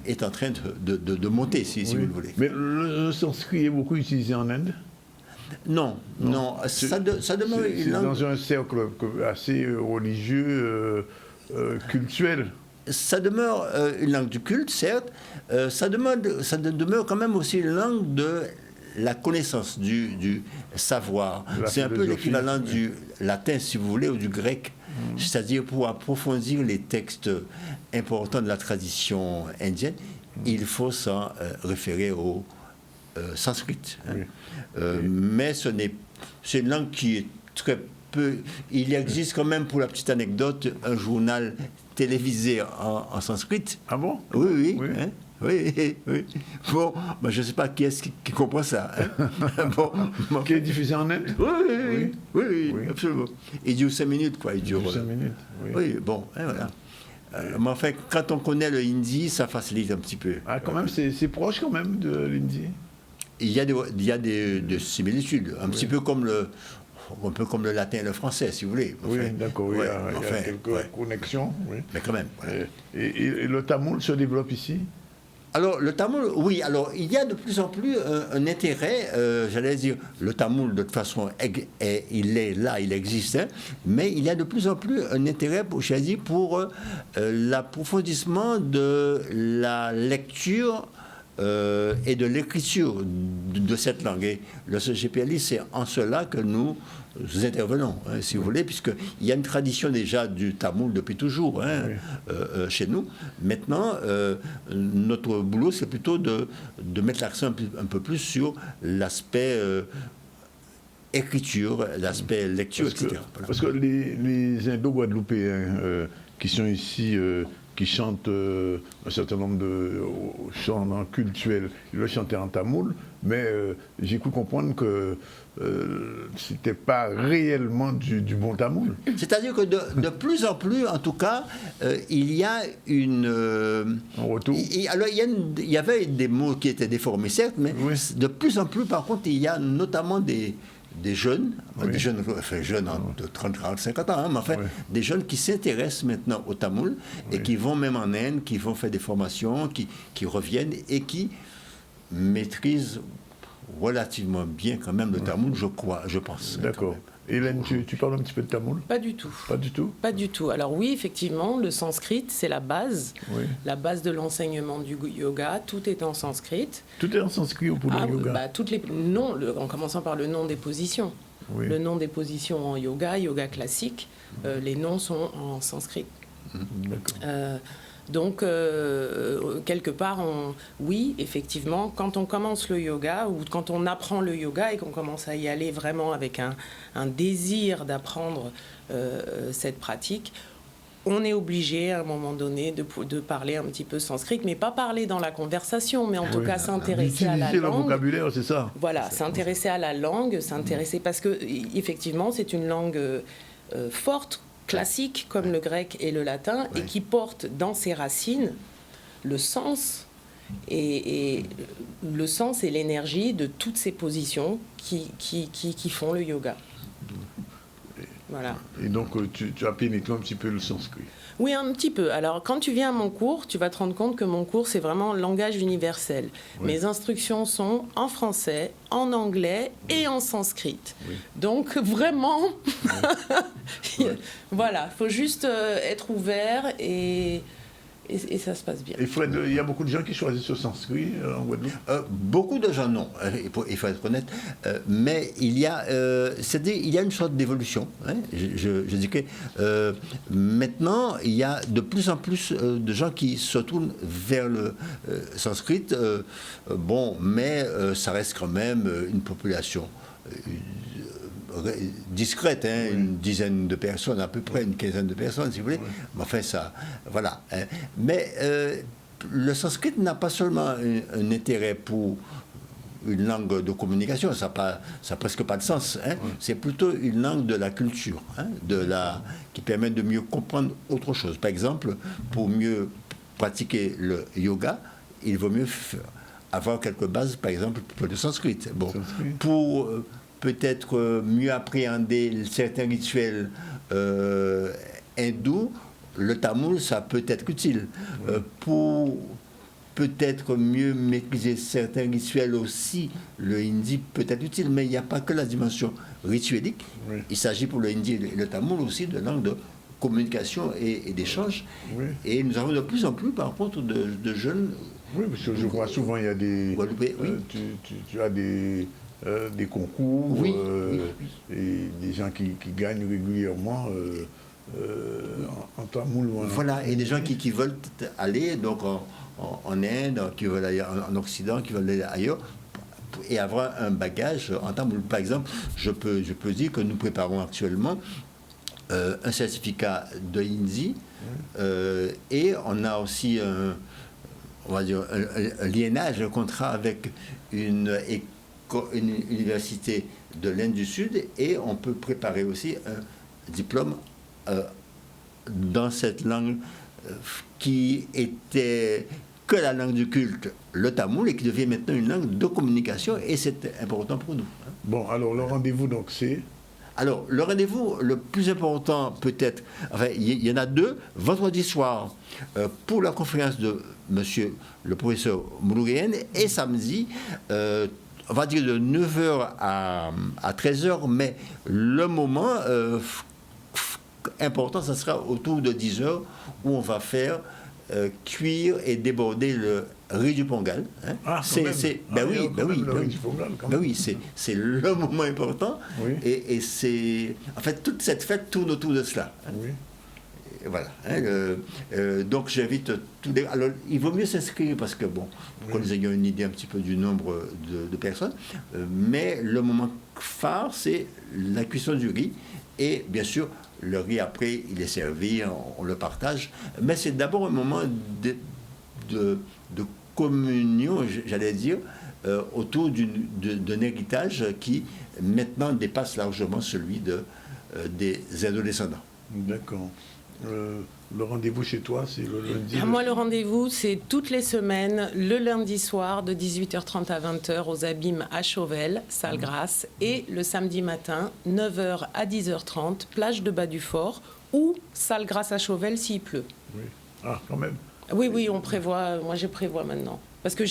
est en train de monter, si vous le voulez. Mais le sanskrit est beaucoup utilisé en Inde? Non. Ça demeure une langue. Dans un cercle assez religieux, culturel. Ça demeure une langue du culte, certes. Ça demeure quand même aussi une langue de la connaissance, du savoir. C'est un peu l'équivalent du latin, si vous voulez, ou du grec. C'est-à-dire, pour approfondir les textes importants de la tradition indienne, il faut s'en référer au sanskrit. Mais c'est une langue qui est très peu. Il existe quand même, pour la petite anecdote, un journal télévisé en sanskrit. Ah bon? Oui. Bon, je ne sais pas qui est-ce qui comprend ça. Qui est diffusé en Inde? Oui, absolument. Il dure 5 minutes, quoi. Il dure 5 minutes. Oui, bon, voilà. Mais enfin, quand on connaît le hindi, ça facilite un petit peu. Ah, quand même, c'est proche quand même de l'hindi. Il y a des similitudes, un petit peu comme le latin et le français, si vous voulez. Oui, d'accord, il y a quelques connexions. Mais quand même. Et le tamoul se développe ici? Alors, le tamoul, oui, alors il y a de plus en plus un intérêt, j'allais dire, le tamoul, de toute façon, il est là, il existe, hein, mais il y a de plus en plus un intérêt, j'allais dire, pour l'approfondissement de la lecture et de l'écriture de cette langue. Et le CGPLI, c'est en cela que nous intervenons, hein, si vous voulez, puisqu'il y a une tradition déjà du tamoul depuis toujours, hein, chez nous. Maintenant, notre boulot, c'est plutôt de mettre l'accent un peu plus sur l'aspect écriture, l'aspect lecture, etc. Voilà. Parce que les Indo-Guadeloupéens qui sont ici, qui chantent un certain nombre de chants cultuels, ils le chantaient en tamoul, mais j'ai cru comprendre que c'était pas réellement du bon tamoul. C'est-à-dire que de plus en plus, en tout cas, il y a un retour. Alors, il y avait des mots qui étaient déformés, certes, mais de plus en plus, par contre, il y a notamment des jeunes, des jeunes, enfin jeunes de 30, 40, 50 ans, hein, mais enfin, des jeunes qui s'intéressent maintenant au tamoul et qui vont même en Inde, qui vont faire des formations, qui reviennent et qui maîtrisent relativement bien quand même le tamoul, je pense. D'accord. Hélène, tu parles un petit peu de tamoul? Pas du tout. Pas du tout? Pas du tout. Alors oui, effectivement, le sanskrit, c'est la base de l'enseignement du yoga. Tout est en sanskrit. Tout est en sanskrit pour le yoga? Toutes les noms, en commençant par le nom des positions. Le nom des positions en yoga classique, les noms sont en sanskrit. D'accord. Donc, quelque part, oui, effectivement, quand on commence le yoga ou quand on apprend le yoga et qu'on commence à y aller vraiment avec un désir d'apprendre cette pratique, on est obligé à un moment donné de parler un petit peu sanskrit, mais pas parler dans la conversation, mais en tout cas s'intéresser à la langue. Le vocabulaire, c'est ça. Voilà, s'intéresser à la langue, s'intéresser parce que effectivement, c'est une langue forte, classique comme le grec et le latin, et qui porte dans ses racines le sens et le sens et l'énergie de toutes ces positions qui font le yoga. Voilà. Et donc tu as pénétré un petit peu le sanskrit? Oui, un petit peu. Alors, quand tu viens à mon cours, tu vas te rendre compte que mon cours, c'est vraiment langage universel. Mes instructions sont en français, en anglais et en sanskrit. Donc, vraiment, voilà, il faut juste être ouvert et ça se passe bien. Et Fred, il y a beaucoup de gens qui choisissent le sanskrit en Guadeloupe? Beaucoup de gens, non, il faut être honnête. Mais il y a une sorte d'évolution. Hein. Je dis que maintenant, il y a de plus en plus de gens qui se tournent vers le sanskrit. Mais ça reste quand même une population discrète, hein, une dizaine de personnes, à peu près une quinzaine de personnes, si vous voulez. Mais enfin, ça, voilà. Hein. Mais le sanskrit n'a pas seulement un intérêt pour une langue de communication, ça n'a presque pas de sens. Hein. C'est plutôt une langue de la culture, hein, qui permet de mieux comprendre autre chose. Par exemple, pour mieux pratiquer le yoga, il vaut mieux avoir quelques bases, par exemple, pour le sanskrit. Bon, pour peut-être mieux appréhender certains rituels hindous, le tamoul, ça peut être utile. Pour peut-être mieux maîtriser certains rituels aussi, le hindi peut être utile, mais il n'y a pas que la dimension rituelique. Il s'agit pour le hindi et le tamoul aussi de langue de communication et d'échange. Et nous avons de plus en plus, par contre, de jeunes... Oui, parce que je vois souvent, il y a des... tu as des concours, et des gens qui gagnent régulièrement en tamoul. Voilà, et des gens qui veulent aller donc en Inde, qui veulent aller en Occident, qui veulent aller ailleurs, et avoir un bagage en tamoul. Par exemple, je peux dire que nous préparons actuellement un certificat de hindi, et on a aussi un liénage, un contrat avec une université de l'Inde du Sud, et on peut préparer aussi un diplôme dans cette langue qui était que la langue du culte, le tamoul, et qui devient maintenant une langue de communication, et c'est important pour nous. Bon, alors le rendez-vous, donc, c'est Alors, le rendez-vous le plus important, peut-être, enfin, il y en a deux. Vendredi soir, pour la conférence de monsieur le professeur Moulourienne, et samedi, on va dire de 9h à 13h, mais le moment important, ça sera autour de 10h, où on va faire cuire et déborder le riz du Pongal. Hein. Ah, oui, c'est le moment important. Oui. Et c'est... En fait, toute cette fête tourne autour de cela. Hein. Oui. Et voilà. Hein, donc j'invite tous les... Alors, il vaut mieux s'inscrire parce que, bon, pour que nous ayons une idée un petit peu du nombre de personnes. Mais le moment phare, c'est la cuisson du riz. Et bien sûr, le riz, après, il est servi, on le partage. Mais c'est d'abord un moment de communion, j'allais dire, autour d'un héritage qui, maintenant, dépasse largement celui des adolescents. D'accord. Le rendez-vous chez toi, c'est le lundi? Moi, le rendez-vous, c'est toutes les semaines, le lundi soir, de 18h30 à 20h, aux Abîmes à Chauvel, salle Grasse, et le samedi matin, 9h à 10h30, plage de Bas-du-Fort, ou salle Grasse à Chauvel s'il pleut. Oui. Ah, quand même. Oui, on prévoit, moi je prévois maintenant. Parce que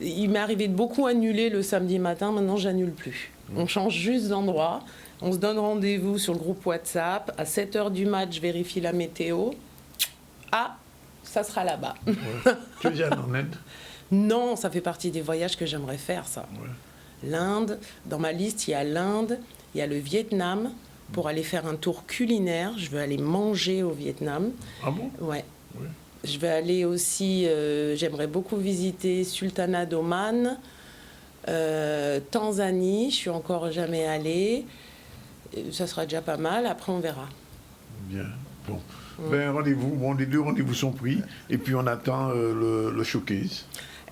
il m'est arrivé de beaucoup annuler le samedi matin, maintenant j'annule plus. On change juste d'endroit. On se donne rendez-vous sur le groupe WhatsApp. À 7h du mat, je vérifie la météo. Ah, ça sera là-bas. Ouais. Tu es déjà en Inde? Non, ça fait partie des voyages que j'aimerais faire, ça. Ouais. L'Inde, dans ma liste, il y a l'Inde, il y a le Vietnam, pour aller faire un tour culinaire. Je veux aller manger au Vietnam. Ah bon? Ouais. Je vais aller aussi, j'aimerais beaucoup visiter Sultanat d'Oman, Tanzanie, je suis encore jamais allée. Ça sera déjà pas mal, après on verra. Bien, bon. Ben, rendez-vous, bon, les deux rendez-vous sont pris, et puis on attend le showcase.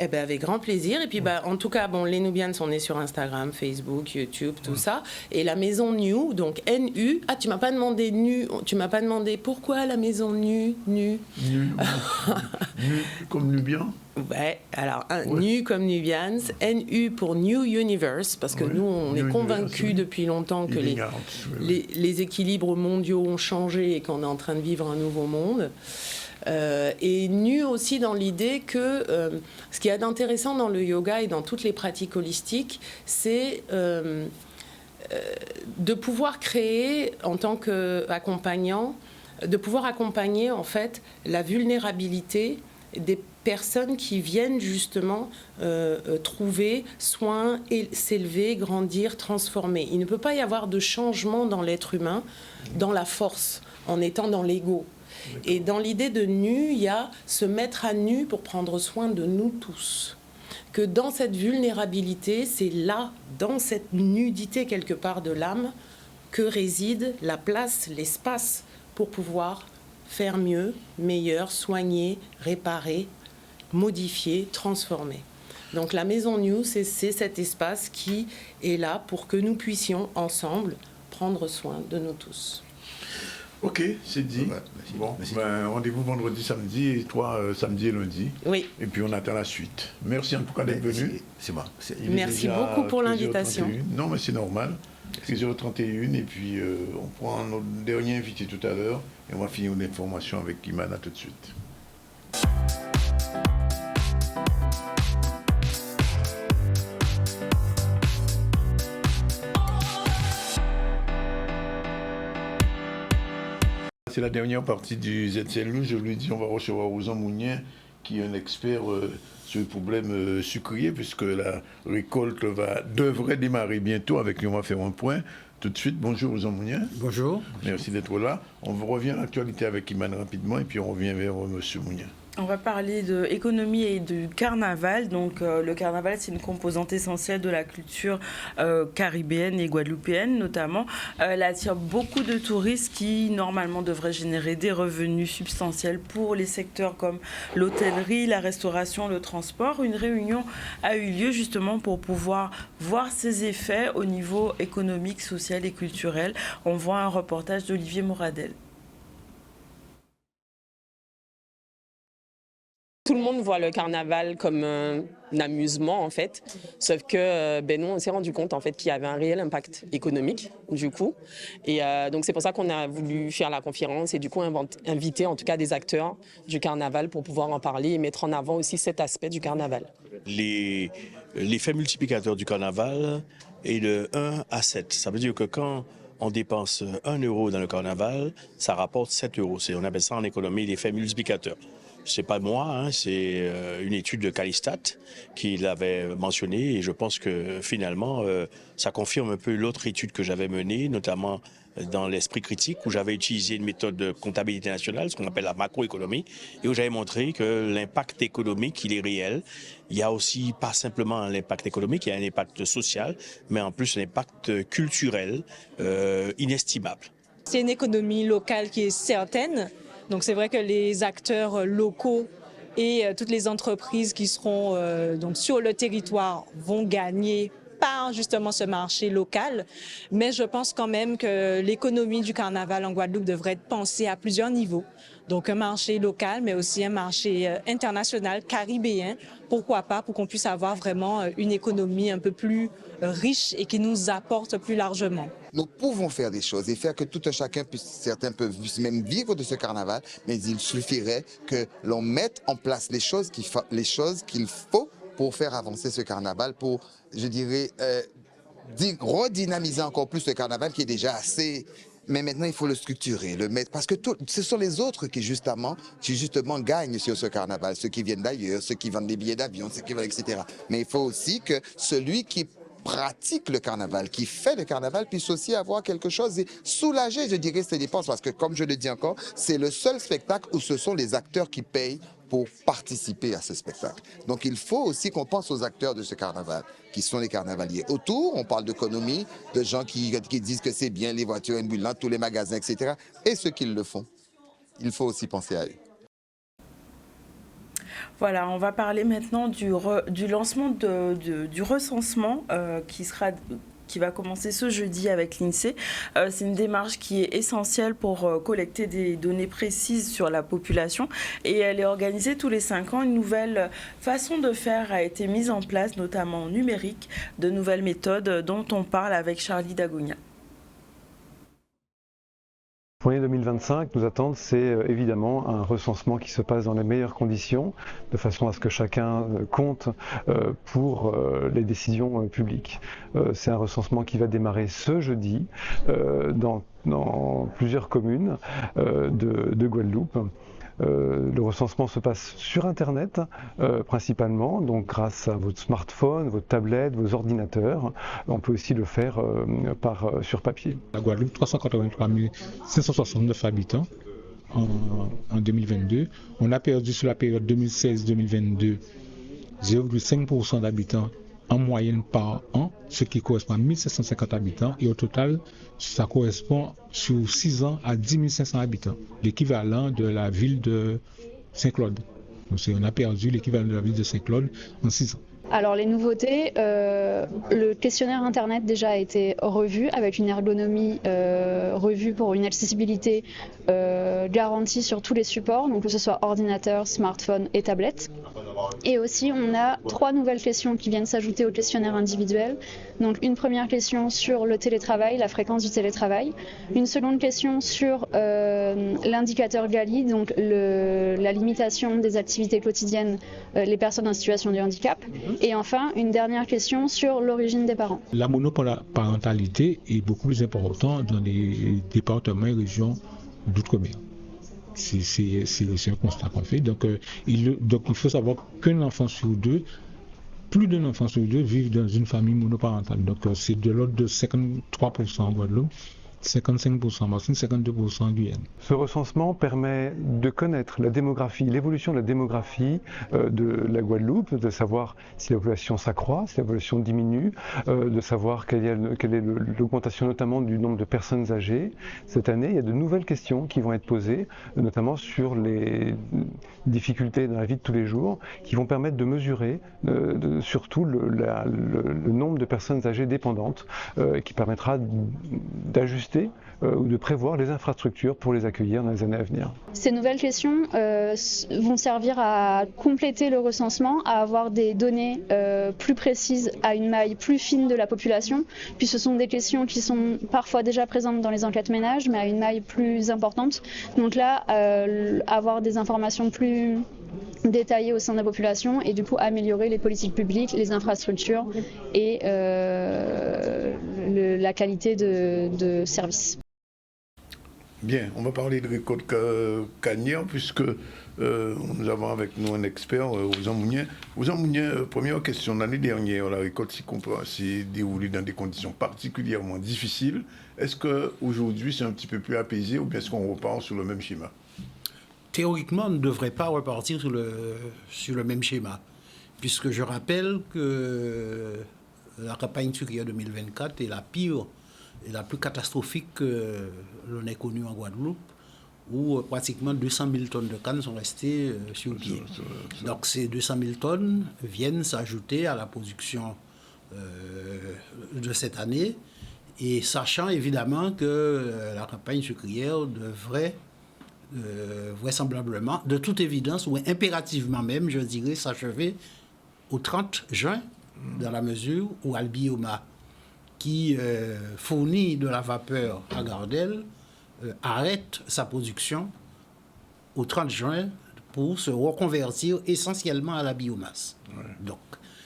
Eh ben, avec grand plaisir. Et puis, en tout cas, bon, les Nubians, on est sur Instagram, Facebook, YouTube, tout ça. Et la maison New, donc NU. Ah, tu m'as pas demandé Nu. Tu m'as pas demandé pourquoi la maison Nu. Nu, comme Nubian. Ouais, alors, Nu comme Nubians, NU pour New Universe, parce que nous, on est convaincus depuis longtemps que les équilibres mondiaux ont changé et qu'on est en train de vivre un nouveau monde. Et nu aussi dans l'idée que ce qu'il y a d'intéressant dans le yoga et dans toutes les pratiques holistiques, c'est de pouvoir créer en tant qu'accompagnant, de pouvoir accompagner en fait la vulnérabilité des personnes qui viennent justement trouver soin et s'élever, grandir, transformer. Il ne peut pas y avoir de changement dans l'être humain, dans la force, en étant dans l'ego. Et dans l'idée de nu, il y a se mettre à nu pour prendre soin de nous tous. Que dans cette vulnérabilité, c'est là, dans cette nudité quelque part de l'âme, que réside la place, l'espace pour pouvoir faire mieux, meilleur, soigner, réparer, modifier, transformer. Donc la Maison New, c'est cet espace qui est là pour que nous puissions ensemble prendre soin de nous tous. Ok, c'est dit. Ouais, bon, ben, rendez-vous vendredi, samedi, et toi, samedi et lundi. Oui. Et puis on attend la suite. Merci en tout cas d'être venu. C'est moi. Merci beaucoup pour l'invitation. Non, mais c'est normal. 13h31, et puis on prend notre dernier invité tout à l'heure, et on va finir l'information avec Imana tout de suite. C'est la dernière partie du ZCLU. Je lui dis on va recevoir Ouzan Mounien, qui est un expert sur le problème sucrier, puisque la récolte devrait démarrer bientôt. Avec lui, on va faire un point. Tout de suite, bonjour Ouzan Mounien. Bonjour. Merci d'être là. On revient à l'actualité avec Iman rapidement, et puis on revient vers M. Mounien. On va parler de économie et du carnaval. Donc, le carnaval, c'est une composante essentielle de la culture caribéenne et guadeloupéenne, notamment. Elle attire beaucoup de touristes qui, normalement, devraient générer des revenus substantiels pour les secteurs comme l'hôtellerie, la restauration, le transport. Une réunion a eu lieu justement pour pouvoir voir ses effets au niveau économique, social et culturel. On voit un reportage d'Olivier Moradel. Tout le monde voit le carnaval comme un amusement en fait, sauf que nous on s'est rendu compte en fait qu'il y avait un réel impact économique du coup, et donc c'est pour ça qu'on a voulu faire la conférence et du coup inviter en tout cas des acteurs du carnaval pour pouvoir en parler et mettre en avant aussi cet aspect du carnaval. L'effet multiplicateur du carnaval est de 1 à 7. Ça veut dire que quand on dépense 1 euro dans le carnaval, ça rapporte 7 euros. On appelle ça en économie l'effet multiplicateur. C'est pas moi, c'est une étude de Calistat qui l'avait mentionné et je pense que finalement ça confirme un peu l'autre étude que j'avais menée, notamment dans l'esprit critique où j'avais utilisé une méthode de comptabilité nationale, ce qu'on appelle la macroéconomie, et où j'avais montré que l'impact économique, il est réel. Il y a aussi pas simplement l'impact économique, il y a un impact social, mais en plus un impact culturel inestimable. C'est une économie locale qui est certaine. Donc c'est vrai que les acteurs locaux et toutes les entreprises qui seront donc sur le territoire vont gagner par justement ce marché local. Mais je pense quand même que l'économie du carnaval en Guadeloupe devrait être pensée à plusieurs niveaux. Donc un marché local, mais aussi un marché international, caribéen. Pourquoi pas, pour qu'on puisse avoir vraiment une économie un peu plus riche et qui nous apporte plus largement. Nous pouvons faire des choses et faire que tout un chacun puisse, certains peuvent même vivre de ce carnaval, mais il suffirait que l'on mette en place les choses qu'il faut pour faire avancer ce carnaval, pour, je dirais, redynamiser encore plus ce carnaval qui est déjà assez... Mais maintenant, il faut le structurer, le mettre, parce que ce sont les autres qui justement gagnent sur ce carnaval, ceux qui viennent d'ailleurs, ceux qui vendent des billets d'avion, ceux qui vendent, etc. Mais il faut aussi que celui qui pratique le carnaval, qui fait le carnaval, puisse aussi avoir quelque chose et soulager, je dirais, ses dépenses, parce que comme je le dis encore, c'est le seul spectacle où ce sont les acteurs qui payent pour participer à ce spectacle. Donc il faut aussi qu'on pense aux acteurs de ce carnaval, qui sont les carnavaliers. Autour, on parle d'économie, de gens qui disent que c'est bien les voitures ambulantes, tous les magasins, etc. Et ceux qui le font. Il faut aussi penser à eux. Voilà, on va parler maintenant du lancement du recensement qui va commencer ce jeudi avec l'INSEE. C'est une démarche qui est essentielle pour collecter des données précises sur la population et elle est organisée tous les 5 ans. Une nouvelle façon de faire a été mise en place, notamment en numérique, de nouvelles méthodes dont on parle avec Charlie Dagonia. Pour l'année 2025, nous attendons, c'est évidemment un recensement qui se passe dans les meilleures conditions, de façon à ce que chacun compte pour les décisions publiques. C'est un recensement qui va démarrer ce jeudi dans plusieurs communes de Guadeloupe. Le recensement se passe sur Internet principalement, donc grâce à votre smartphone, votre tablette, vos ordinateurs. On peut aussi le faire sur papier. La Guadeloupe, 383 569 habitants en 2022. On a perdu sur la période 2016-2022 0,5% d'habitants en moyenne par an, ce qui correspond à 1750 habitants, et au total, ça correspond sur 6 ans à 10 500 habitants, l'équivalent de la ville de Saint-Claude. Donc on a perdu l'équivalent de la ville de Saint-Claude en 6 ans. Alors les nouveautés, le questionnaire internet déjà a été revu avec une ergonomie revue pour une accessibilité garantie sur tous les supports, donc que ce soit ordinateur, smartphone et tablette. Et aussi on a 3 nouvelles questions qui viennent s'ajouter au questionnaire individuel. Donc une première question sur le télétravail, la fréquence du télétravail. Une seconde question sur l'indicateur GALI, donc la limitation des activités quotidiennes, les personnes en situation de handicap. Et enfin, une dernière question sur l'origine des parents. La monoparentalité est beaucoup plus importante dans les départements et régions d'outre-mer. C'est un constat qu'on fait. Donc il faut savoir qu'un enfant sur deux, plus d'un enfant sur deux vivent dans une famille monoparentale. Donc c'est de l'ordre de 53% en Guadeloupe, 55% en Martinique, 52% en Guyane. Ce recensement permet de connaître la démographie, l'évolution de la démographie de la Guadeloupe, de savoir si la population s'accroît, si la population diminue, de savoir quelle est l'augmentation notamment du nombre de personnes âgées. Cette année, il y a de nouvelles questions qui vont être posées, notamment sur les difficultés dans la vie de tous les jours, qui vont permettre de mesurer surtout le nombre de personnes âgées dépendantes, qui permettra d'ajuster ajuster ou de prévoir les infrastructures pour les accueillir dans les années à venir. Ces nouvelles questions vont servir à compléter le recensement, à avoir des données plus précises à une maille plus fine de la population, puis ce sont des questions qui sont parfois déjà présentes dans les enquêtes ménages, mais à une maille plus importante. Donc là, avoir des informations plus détaillées au sein de la population et du coup améliorer les politiques publiques, les infrastructures et la qualité de service. Bien, on va parler de récolte canière puisque nous avons avec nous un expert, Ouzan Mounien. Ouzan Mounien, première question. L'année dernière, la récolte s'est déroulée dans des conditions particulièrement difficiles. Est-ce qu'aujourd'hui, c'est un petit peu plus apaisé ou bien est-ce qu'on repart sur le même schéma? Théoriquement, on ne devrait pas repartir sur le même schéma, puisque je rappelle que la campagne sucrière 2024 est la pire et la plus catastrophique que l'on ait connue en Guadeloupe, où pratiquement 200 000 tonnes de canne sont restées sur pied. Donc ces 200 000 tonnes viennent s'ajouter à la production de cette année, et sachant évidemment que la campagne sucrière devrait vraisemblablement, de toute évidence, ou impérativement même, je dirais, s'achever au 30 juin, dans la mesure où Albioma, qui fournit de la vapeur à Gardel, arrête sa production au 30 juin pour se reconvertir essentiellement à la biomasse. Ouais. Donc,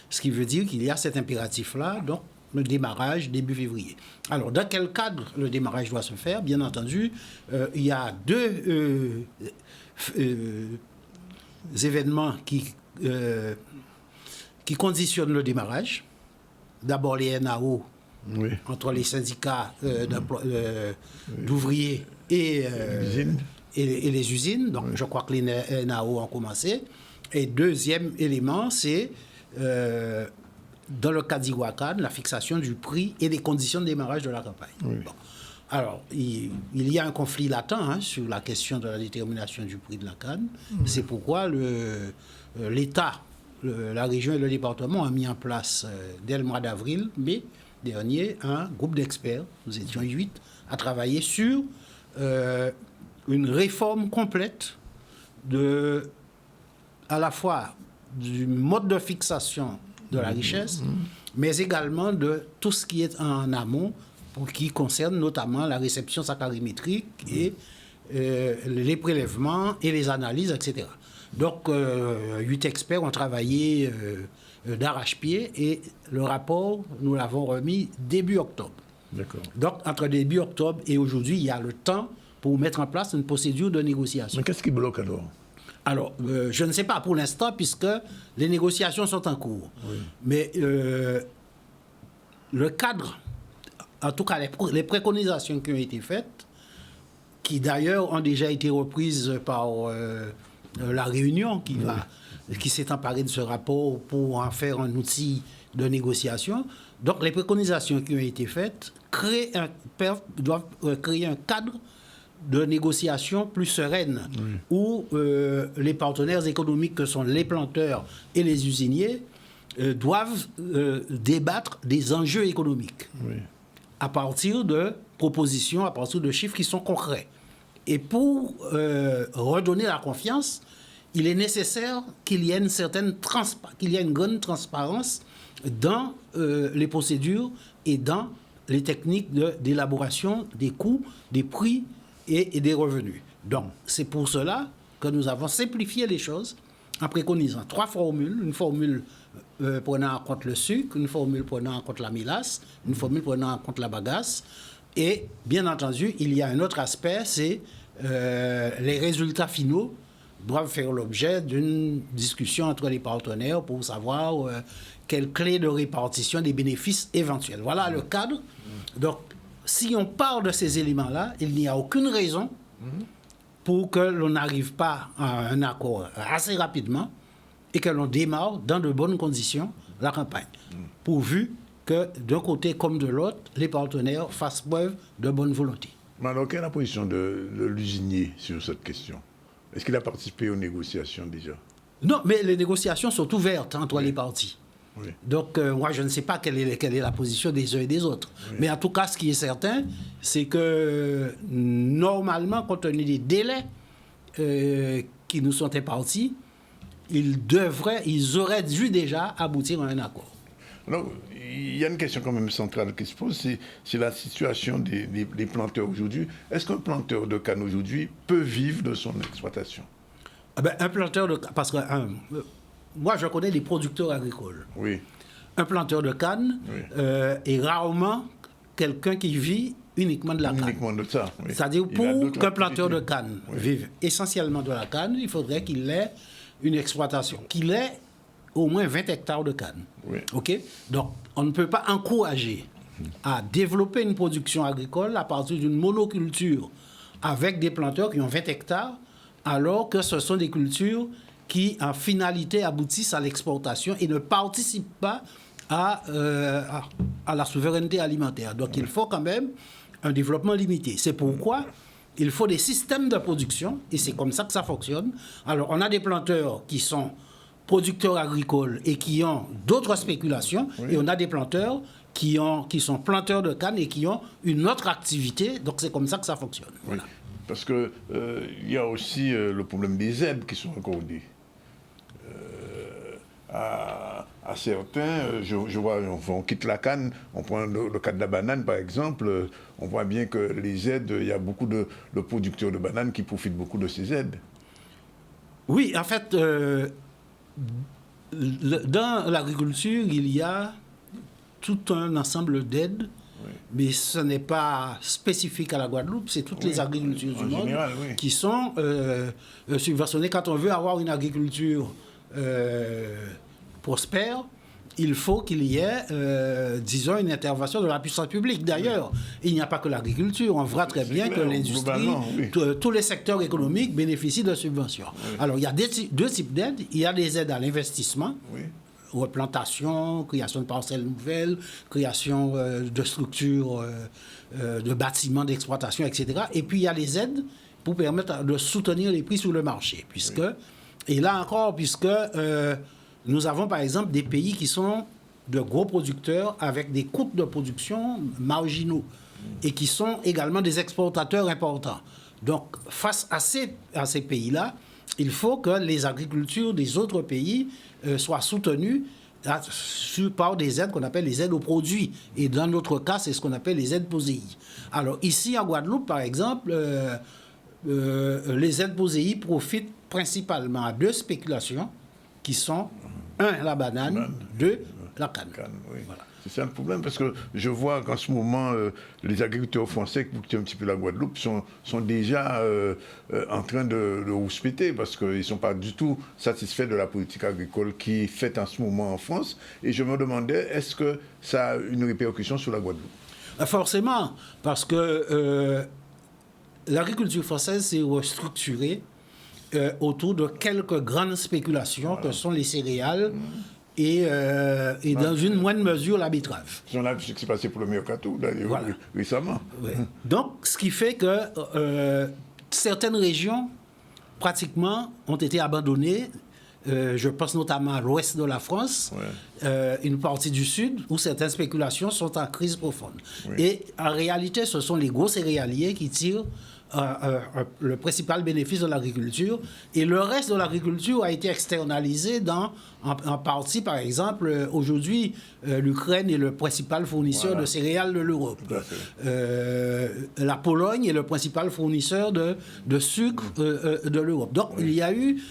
ce qui veut dire qu'il y a cet impératif-là, donc le démarrage début février. Alors, dans quel cadre le démarrage doit se faire? Bien entendu, il y a deux événements qui conditionnent le démarrage. D'abord, les NAO, oui, entre les syndicats d'ouvriers et les usines. Donc, oui, je crois que les NAO ont commencé. Et deuxième élément, c'est dans le cas d'Iguacan, la fixation du prix et des conditions de démarrage de la campagne. Oui. Bon. Alors, il y a un conflit latent sur la question de la détermination du prix de la canne. C'est pourquoi l'État, la région et le département ont mis en place, dès le mois d'avril, mai dernier, un groupe d'experts, nous étions 8, à travailler sur une réforme complète à la fois du mode de fixation de la richesse, mais également de tout ce qui est en amont, qui concerne notamment la réception saccharimétrique et les prélèvements et les analyses, etc. Donc, 8 experts ont travaillé d'arrache-pied et le rapport, nous l'avons remis début octobre. D'accord. Donc, entre début octobre et aujourd'hui, il y a le temps pour mettre en place une procédure de négociation. Mais qu'est-ce qui bloque alors? Alors, je ne sais pas pour l'instant, puisque les négociations sont en cours. Oui. Mais le cadre, en tout cas les préconisations qui ont été faites, qui d'ailleurs ont déjà été reprises par la Réunion, qui s'est emparée de ce rapport pour en faire un outil de négociation. Donc, les préconisations qui ont été faites doivent créer un cadre de négociation plus sereine, oui, où les partenaires économiques que sont les planteurs et les usiniers doivent débattre des enjeux économiques, oui, à partir de propositions, à partir de chiffres qui sont concrets. Et pour redonner la confiance, il est nécessaire qu'il y ait une grande transparence dans les procédures et dans les techniques d'élaboration des coûts, des prix et des revenus. Donc, c'est pour cela que nous avons simplifié les choses en préconisant 3 formules. Une formule prenant en compte le sucre, une formule prenant en compte la mélasse, une formule prenant en compte la bagasse. Et bien entendu, il y a un autre aspect, c'est les résultats finaux doivent faire l'objet d'une discussion entre les partenaires pour savoir quelle clé de répartition des bénéfices éventuels. Voilà le cadre. Donc, si on part de ces éléments-là, il n'y a aucune raison pour que l'on n'arrive pas à un accord assez rapidement et que l'on démarre dans de bonnes conditions la campagne. Pourvu que d'un côté comme de l'autre, les partenaires fassent preuve de bonne volonté. Mais alors, quelle est la position de l'usinier sur cette question? Est-ce qu'il a participé aux négociations déjà? Non, mais les négociations sont ouvertes entre les parties. Oui. Donc, moi, je ne sais pas quelle est la position des uns et des autres. Oui. Mais en tout cas, ce qui est certain, c'est que normalement, compte tenu des délais qui nous sont impartis, ils auraient dû déjà aboutir à un accord. Alors, il y a une question quand même centrale qui se pose, c'est la situation des planteurs aujourd'hui. Est-ce qu'un planteur de canne aujourd'hui peut vivre de son exploitation? Un planteur de canne, parce que moi je connais des producteurs agricoles. Oui. Un planteur de canne est rarement quelqu'un qui vit uniquement de la canne. Uniquement de ça. Oui. C'est-à-dire pour qu'un planteur de canne vive essentiellement de la canne, il faudrait qu'il ait une exploitation, qu'il ait au moins 20 hectares de canne. Oui. OK? Donc, on ne peut pas encourager à développer une production agricole à partir d'une monoculture avec des planteurs qui ont 20 hectares, alors que ce sont des cultures qui, en finalité, aboutissent à l'exportation et ne participent pas à la souveraineté alimentaire. Donc, il faut quand même un développement limité. C'est pourquoi il faut des systèmes de production, et c'est comme ça que ça fonctionne. Alors, on a des planteurs qui sont producteurs agricoles et qui ont d'autres spéculations, et on a des planteurs qui sont planteurs de canne et qui ont une autre activité. Donc, c'est comme ça que ça fonctionne. Oui. Voilà. Parce qu'il y a aussi le problème des aides qui sont accordées. À certains, je vois, on quitte la canne, on prend le cas de la banane par exemple, on voit bien que les aides, il y a beaucoup de producteurs de bananes qui profitent beaucoup de ces aides. Oui, en fait, dans l'agriculture, il y a tout un ensemble d'aides, mais ce n'est pas spécifique à la Guadeloupe, c'est toutes les agricultures du monde qui sont subventionnées. Quand on veut avoir une agriculture prospère, il faut qu'il y ait, disons, une intervention de la puissance publique. D'ailleurs, il n'y a pas que l'agriculture. On voit très bien que l'industrie, tous les secteurs économiques bénéficient de subventions. Oui. Alors, il y a deux types d'aides. Il y a des aides à l'investissement, replantation, création de parcelles nouvelles, création de structures, de bâtiments d'exploitation, etc. Et puis, il y a les aides pour permettre de soutenir les prix sur le marché. Puisque, et là encore, puisque nous avons par exemple des pays qui sont de gros producteurs avec des coûts de production marginaux et qui sont également des exportateurs importants. Donc, face à ces pays-là, il faut que les agricultures des autres pays soient soutenues par des aides qu'on appelle les aides aux produits. Et dans notre cas, c'est ce qu'on appelle les aides POSEI. Alors, ici, en Guadeloupe, par exemple, les aides POSEI profitent principalement à deux spéculations qui sont, la banane, deux, la canne. Voilà. C'est ça le problème, parce que je vois qu'en ce moment, les agriculteurs français qui coûtent un petit peu la Guadeloupe sont déjà en train de rouspéter, parce qu'ils ne sont pas du tout satisfaits de la politique agricole qui est faite en ce moment en France. Et je me demandais, est-ce que ça a une répercussion sur la Guadeloupe? Forcément, parce que l'agriculture française s'est restructurée autour de quelques grandes spéculations que sont les céréales et dans une moindre mesure la betterave. On a vu ce qui s'est passé pour le mercato récemment. Donc, ce qui fait que certaines régions, pratiquement, ont été abandonnées. Je pense notamment à l'ouest de la France, une partie du sud, où certaines spéculations sont en crise profonde. Et en réalité, ce sont les gros céréaliers qui tirent le principal bénéfice de l'agriculture, et le reste de l'agriculture a été externalisé en partie. Par exemple, aujourd'hui, l'Ukraine est le principal fournisseur de céréales de l'Europe. La Pologne est le principal fournisseur de sucre de l'Europe. Donc, il y a eu,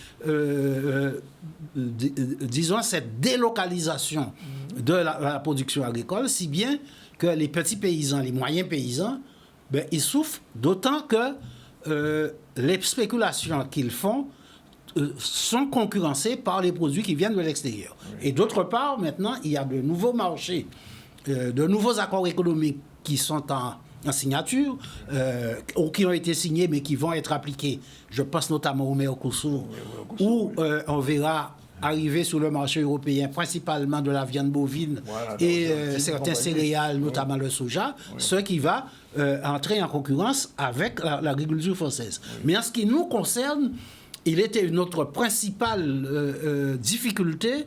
disons, cette délocalisation de la production agricole, si bien que les petits paysans, les moyens paysans, ils souffrent, d'autant que les spéculations qu'ils font sont concurrencées par les produits qui viennent de l'extérieur. Et d'autre part, maintenant, il y a de nouveaux marchés, de nouveaux accords économiques qui sont en signature, ou qui ont été signés mais qui vont être appliqués. Je pense notamment au Mercosur, où on verra arriver sur le marché européen principalement de la viande bovine et certains céréales, notamment le soja, ce qui va entrer en concurrence avec l'agriculture française. Mais en ce qui nous concerne, il était notre principale difficulté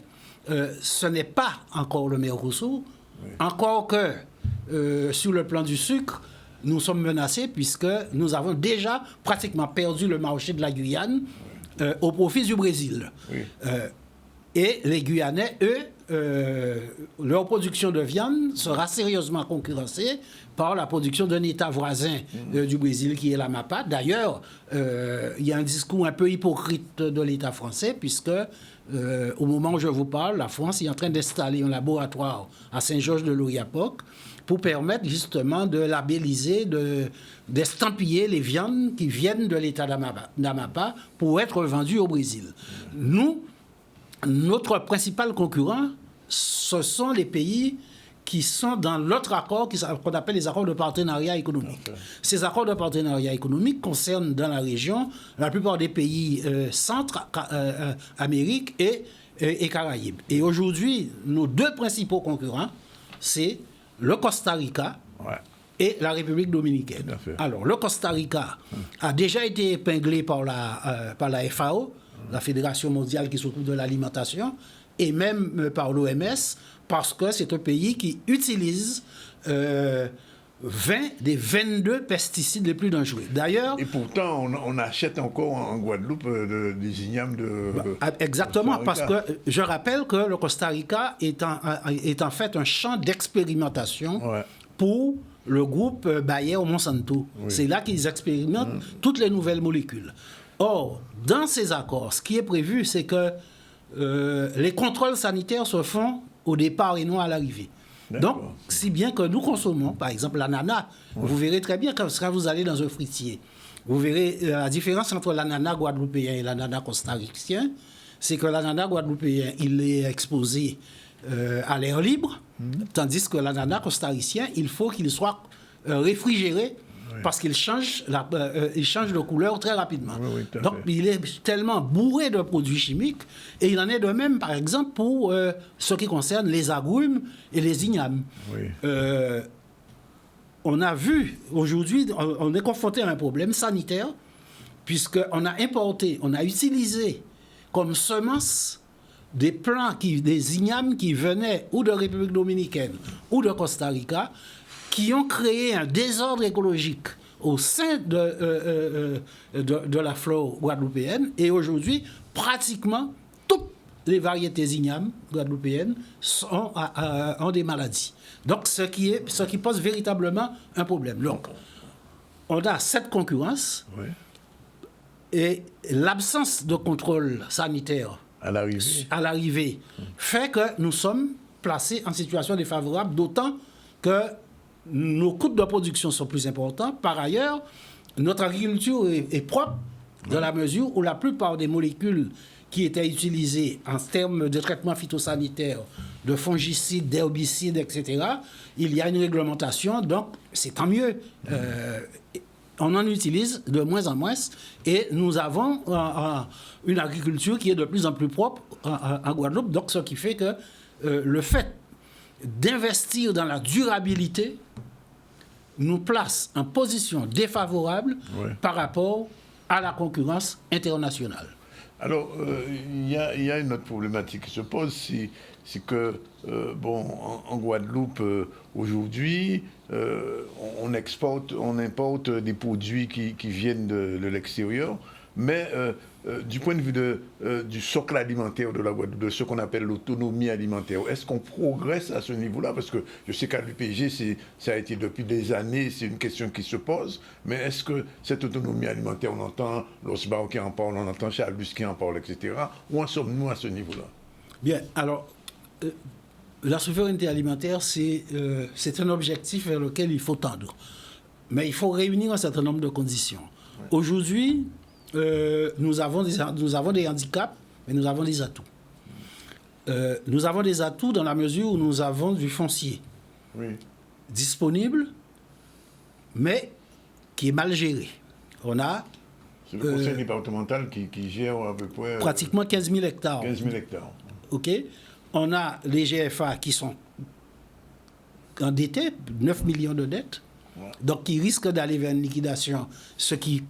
ce n'est pas encore le Mercosur, encore que sur le plan du sucre, nous sommes menacés puisque nous avons déjà pratiquement perdu le marché de la Guyane au profit du Brésil. Et les Guyanais, eux, leur production de viande sera sérieusement concurrencée par la production d'un État voisin du Brésil qui est l'Amapá. D'ailleurs, il y a un discours un peu hypocrite de l'État français puisque au moment où je vous parle, la France est en train d'installer un laboratoire à Saint-Georges-de-l'Oyapock pour permettre justement de labelliser, d'estampiller les viandes qui viennent de l'État d'Amapá pour être vendues au Brésil. Nous, notre principal concurrent, ce sont les pays qui sont dans l'autre accord qu'on appelle les accords de partenariat économique. Ces accords de partenariat économique concernent dans la région la plupart des pays Centre-Amérique et Caraïbes. Et aujourd'hui, nos deux principaux concurrents, c'est le Costa Rica et la République dominicaine. Alors, le Costa Rica a déjà été épinglé par la FAO, la Fédération mondiale qui s'occupe de l'alimentation, et même par l'OMS, parce que c'est un pays qui utilise 20 des 22 pesticides les plus dangereux. D'ailleurs... Et pourtant, on achète encore en Guadeloupe des ignames de... Exactement, parce que je rappelle que le Costa Rica est en fait un champ d'expérimentation pour le groupe Bayer-Monsanto. C'est là qu'ils expérimentent toutes les nouvelles molécules. Or, dans ces accords, ce qui est prévu, c'est que les contrôles sanitaires se font au départ et non à l'arrivée. Donc, si bien que nous consommons, par exemple, l'ananas, vous verrez très bien quand vous allez dans un fruitier, vous verrez la différence entre l'ananas guadeloupéen et l'ananas costaricien, c'est que l'ananas guadeloupéen, il est exposé à l'air libre, tandis que l'ananas costaricien, il faut qu'il soit réfrigéré parce qu'il change, il change de couleur très rapidement. Donc, il est tellement bourré de produits chimiques, et il en est de même, par exemple, pour ce qui concerne les agrumes et les ignames. On a vu, aujourd'hui, on est confronté à un problème sanitaire, puisqu'on a importé, on a utilisé comme semence des plants, des ignames qui venaient ou de République dominicaine ou de Costa Rica, qui ont créé un désordre écologique au sein de la flore guadeloupéenne. Et aujourd'hui, pratiquement toutes les variétés ignames guadeloupéennes ont des maladies. Donc, ce qui pose véritablement un problème. Donc, on a cette concurrence et l'absence de contrôle sanitaire à l'arrivée fait que nous sommes placés en situation défavorable, d'autant que nos coûts de production sont plus importants. Par ailleurs, notre agriculture est propre dans la mesure où la plupart des molécules qui étaient utilisées en termes de traitement phytosanitaire, de fongicides, d'herbicides, etc., il y a une réglementation, donc c'est tant mieux. On en utilise de moins en moins et nous avons une agriculture qui est de plus en plus propre en Guadeloupe, donc ce qui fait que le fait d'investir dans la durabilité nous place en position défavorable par rapport à la concurrence internationale. Alors, il y a une autre problématique qui se pose, c'est que, en Guadeloupe, aujourd'hui, on importe des produits qui viennent de l'extérieur, mais du point de vue du socle alimentaire de la Guadeloupe, de ce qu'on appelle l'autonomie alimentaire, est-ce qu'on progresse à ce niveau-là? Parce que je sais qu'à l'UPG, ça a été depuis des années, c'est une question qui se pose, mais est-ce que cette autonomie alimentaire, on entend Losbar qui en parle, on entend Chalus qui en parle, etc. Où en sommes-nous à ce niveau-là? Bien, alors, la souveraineté alimentaire, c'est un objectif vers lequel il faut tendre. Mais il faut réunir un certain nombre de conditions. Aujourd'hui, nous avons des handicaps, mais nous avons des atouts. Nous avons des atouts dans la mesure où nous avons du foncier disponible, mais qui est mal géré. On a... C'est le conseil départemental qui gère à peu près... pratiquement 15 000 hectares. 15 000 hectares. OK. On a les GFA qui sont endettés, 9 millions de dettes, donc qui risquent d'aller vers une liquidation, ce qui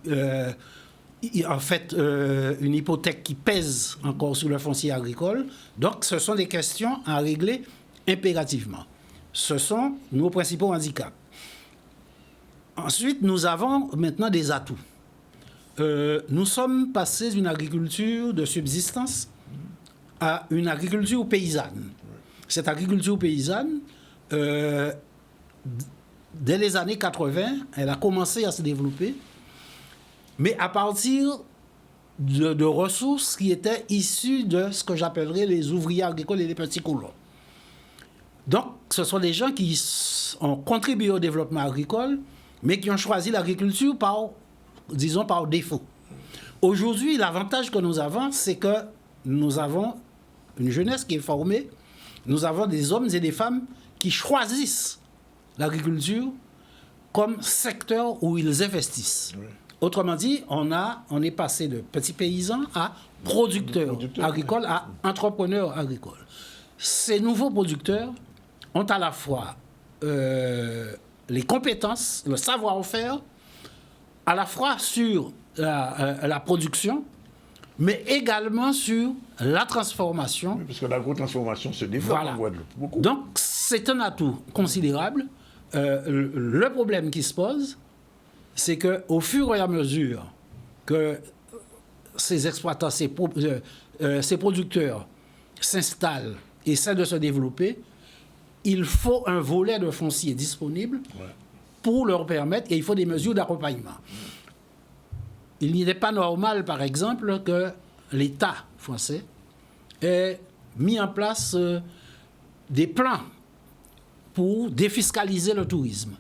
en fait une hypothèque qui pèse encore sur le foncier agricole. Donc ce sont des questions à régler impérativement. Ce sont nos principaux handicaps. Ensuite, nous avons maintenant des atouts. Nous sommes passés d'une agriculture de subsistance à une agriculture paysanne. Cette agriculture paysanne, dès les années 80, elle a commencé à se développer, mais à partir de ressources qui étaient issues de ce que j'appellerais les ouvriers agricoles et les petits colons. Donc, ce sont des gens qui ont contribué au développement agricole, mais qui ont choisi l'agriculture par défaut. Aujourd'hui, l'avantage que nous avons, c'est que nous avons une jeunesse qui est formée, nous avons des hommes et des femmes qui choisissent l'agriculture comme secteur où ils investissent. Oui. Autrement dit, on est passé de petits paysans à producteurs agricoles, à entrepreneurs agricoles. Ces nouveaux producteurs ont à la fois les compétences, le savoir-faire, à la fois sur la production, mais également sur la transformation. Oui, parce que l'agro-transformation se développe en Guadeloupe beaucoup. Donc, c'est un atout considérable. Le problème qui se pose, c'est qu'au fur et à mesure que ces exploitants, ces producteurs s'installent et essaient de se développer, il faut un volet de foncier disponible pour leur permettre, et il faut des mesures d'accompagnement. Il n'était pas normal, par exemple, que l'État français ait mis en place des plans pour défiscaliser le tourisme,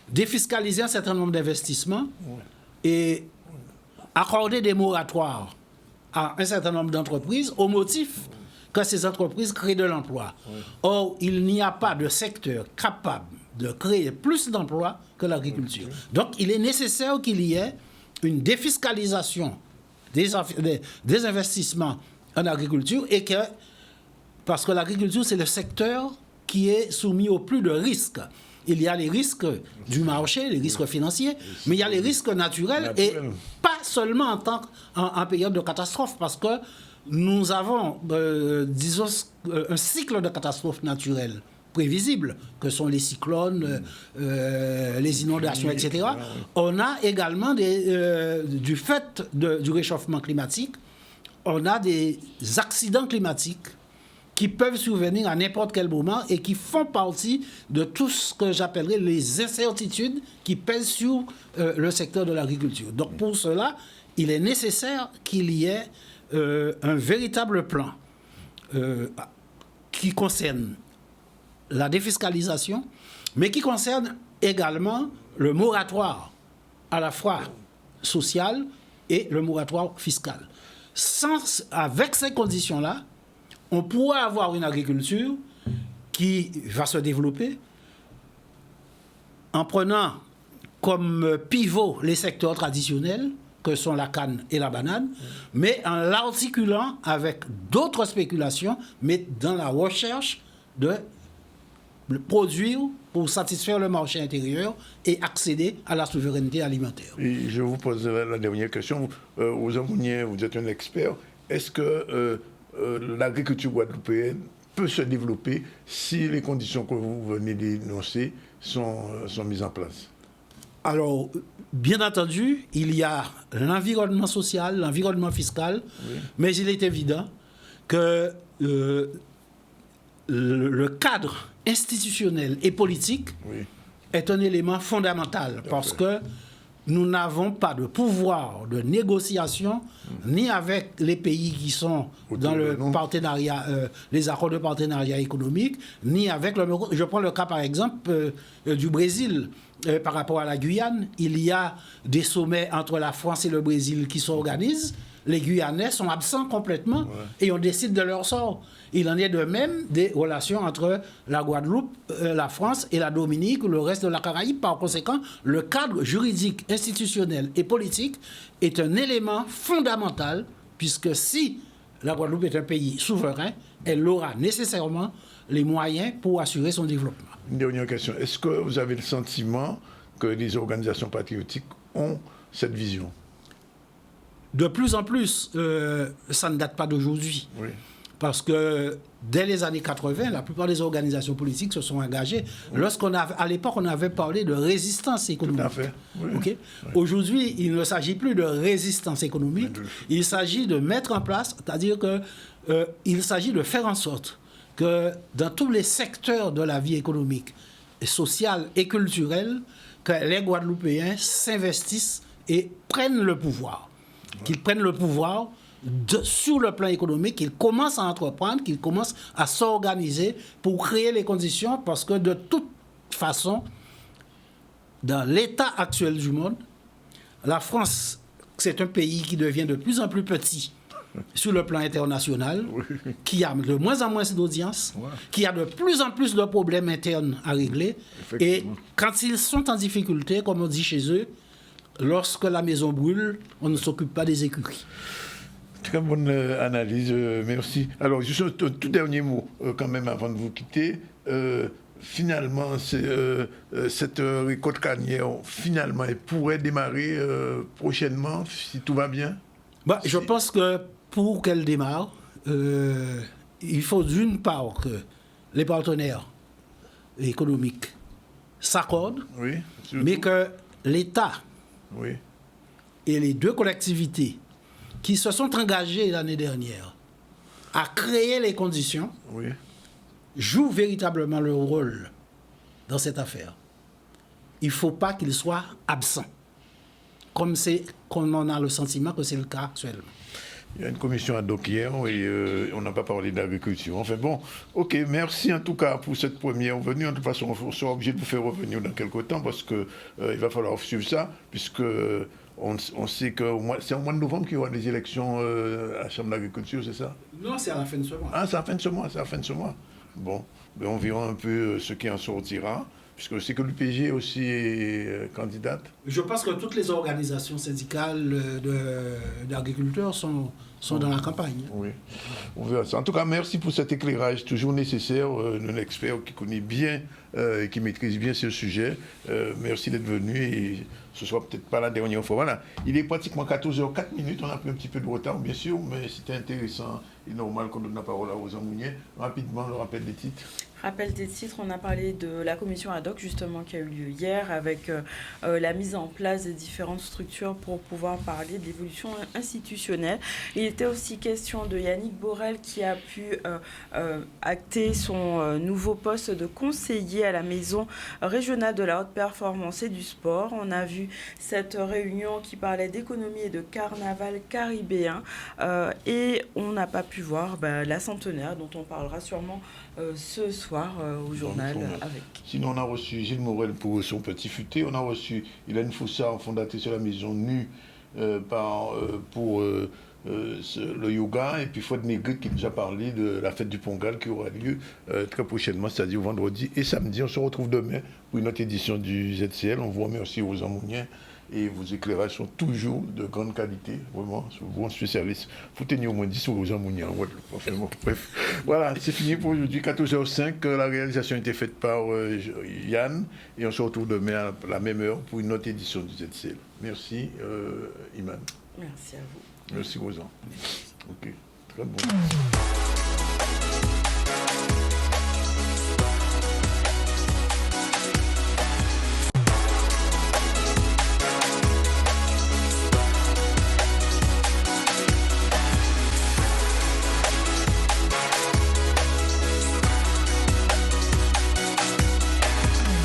défiscaliser un certain nombre d'investissements et accorder des moratoires à un certain nombre d'entreprises au motif que ces entreprises créent de l'emploi. Or, il n'y a pas de secteur capable de créer plus d'emplois que l'agriculture. Donc, il est nécessaire qu'il y ait une défiscalisation des investissements en agriculture et que, parce que l'agriculture, c'est le secteur qui est soumis au plus de risques. Il y a les risques du marché, les risques financiers, mais il y a les risques naturels et pas seulement en période de catastrophe, parce que nous avons, disons, un cycle de catastrophes naturelles prévisibles, que sont les cyclones, les inondations, etc. On a également, du fait du réchauffement climatique, on a des accidents climatiques qui peuvent survenir à n'importe quel moment et qui font partie de tout ce que j'appellerais les incertitudes qui pèsent sur le secteur de l'agriculture. Donc pour cela, il est nécessaire qu'il y ait un véritable plan qui concerne la défiscalisation, mais qui concerne également le moratoire à la fois social et le moratoire fiscal. Avec ces conditions-là, on pourra avoir une agriculture qui va se développer en prenant comme pivot les secteurs traditionnels, que sont la canne et la banane, mais en l'articulant avec d'autres spéculations, mais dans la recherche de produire pour satisfaire le marché intérieur et accéder à la souveraineté alimentaire. Et je vous pose la dernière question. Aux Amouniens, vous êtes un expert. Est-ce que l'agriculture guadeloupéenne peut se développer si les conditions que vous venez d'énoncer sont mises en place? Alors, bien entendu, il y a l'environnement social, l'environnement fiscal, mais il est évident que le cadre institutionnel et politique est un élément fondamental parce que nous n'avons pas de pouvoir de négociation ni avec les pays qui sont dans le partenariat, les accords de partenariat économique, ni avec le... Je prends le cas par exemple du Brésil. Par rapport à la Guyane, il y a des sommets entre la France et le Brésil qui s'organisent. Les Guyanais sont absents complètement et on décide de leur sort. Il en est de même des relations entre la Guadeloupe, la France et la Dominique ou le reste de la Caraïbe. Par conséquent, le cadre juridique, institutionnel et politique est un élément fondamental puisque si la Guadeloupe est un pays souverain, elle aura nécessairement les moyens pour assurer son développement. Une dernière question. Est-ce que vous avez le sentiment que les organisations patriotiques ont cette vision? de plus en plus, ça ne date pas d'aujourd'hui. Oui. Parce que dès les années 80, la plupart des organisations politiques se sont engagées. Oui. À l'époque, on avait parlé de résistance économique. Tout à fait. Oui. Okay? Oui. Aujourd'hui, il ne s'agit plus de résistance économique. Il s'agit de mettre en place, c'est-à-dire qu'il s'agit de faire en sorte que dans tous les secteurs de la vie économique, sociale et culturelle, que les Guadeloupéens s'investissent et prennent le pouvoir. Qu'ils prennent le pouvoir sur le plan économique, qu'ils commencent à entreprendre, qu'ils commencent à s'organiser pour créer les conditions, parce que de toute façon, dans l'état actuel du monde, la France, c'est un pays qui devient de plus en plus petit sur le plan international, qui a de moins en moins d'audience, qui a de plus en plus de problèmes internes à régler. Et quand ils sont en difficulté, comme on dit chez eux, lorsque la maison brûle, on ne s'occupe pas des écuries. Très bonne analyse, merci. Alors, juste un tout dernier mot, quand même, avant de vous quitter. Finalement, cette récolte carnière, finalement, elle pourrait démarrer prochainement, si tout va bien? Je pense que pour qu'elle démarre, il faut d'une part que les partenaires économiques s'accordent, mais que l'État et les deux collectivités qui se sont engagées l'année dernière à créer les conditions jouent véritablement leur rôle dans cette affaire. Il ne faut pas qu'ils soient absents, comme on a le sentiment que c'est le cas actuellement. Il y a une commission ad hoc hier et on n'a pas parlé d'agriculture. Enfin bon, ok, merci en tout cas pour cette première venue. De toute façon, on sera obligé de vous faire revenir dans quelques temps parce qu'il va falloir suivre ça, puisque on sait que c'est au mois de novembre qu'il y aura des élections à la Chambre d'agriculture, c'est ça? Non, c'est à la fin de ce mois. Ah, c'est à la fin de ce mois, Bon, on verra un peu ce qui en sortira. Puisque c'est que l'UPG aussi est candidate. Je pense que toutes les organisations syndicales d'agriculteurs sont dans la campagne. Oui, on verra ça. En tout cas, merci pour cet éclairage toujours nécessaire d'un expert qui connaît bien et qui maîtrise bien ce sujet. Merci d'être venu et ce ne sera peut-être pas la dernière fois. Voilà, il est pratiquement 14h04. On a pris un petit peu de retard, bien sûr, mais c'était intéressant et normal qu'on donne la parole à Rosa Mounier. Rapidement, le rappel des titres. Rappel des titres, on a parlé de la commission ad hoc justement qui a eu lieu hier avec la mise en place des différentes structures pour pouvoir parler de l'évolution institutionnelle. Il était aussi question de Yannick Borel qui a pu acter son nouveau poste de conseiller à la maison régionale de la haute performance et du sport. On a vu cette réunion qui parlait d'économie et de carnaval caribéen et on n'a pas pu voir la centenaire dont on parlera sûrement ce soir au journal. Sinon, on a reçu Gilles Morel pour son petit futé. On a reçu Hélène Foussard, fondatrice de la maison nue pour le yoga. Et puis Fouad Negri qui nous a parlé de la fête du Pongal qui aura lieu très prochainement, c'est-à-dire vendredi et samedi. On se retrouve demain pour une autre édition du ZCL. On vous remercie aux Amouniens. Et vos éclairages sont toujours de grande qualité, vraiment, vous, un spécialiste. Faut tenir au moins 10 aux Amouniens. Bref, voilà, c'est fini pour aujourd'hui, 14h05. La réalisation a été faite par Yann. Et on se retrouve demain à la même heure pour une autre édition du ZCL. Merci, Iman. Merci à vous. Merci, Rosan. Ok, très bon.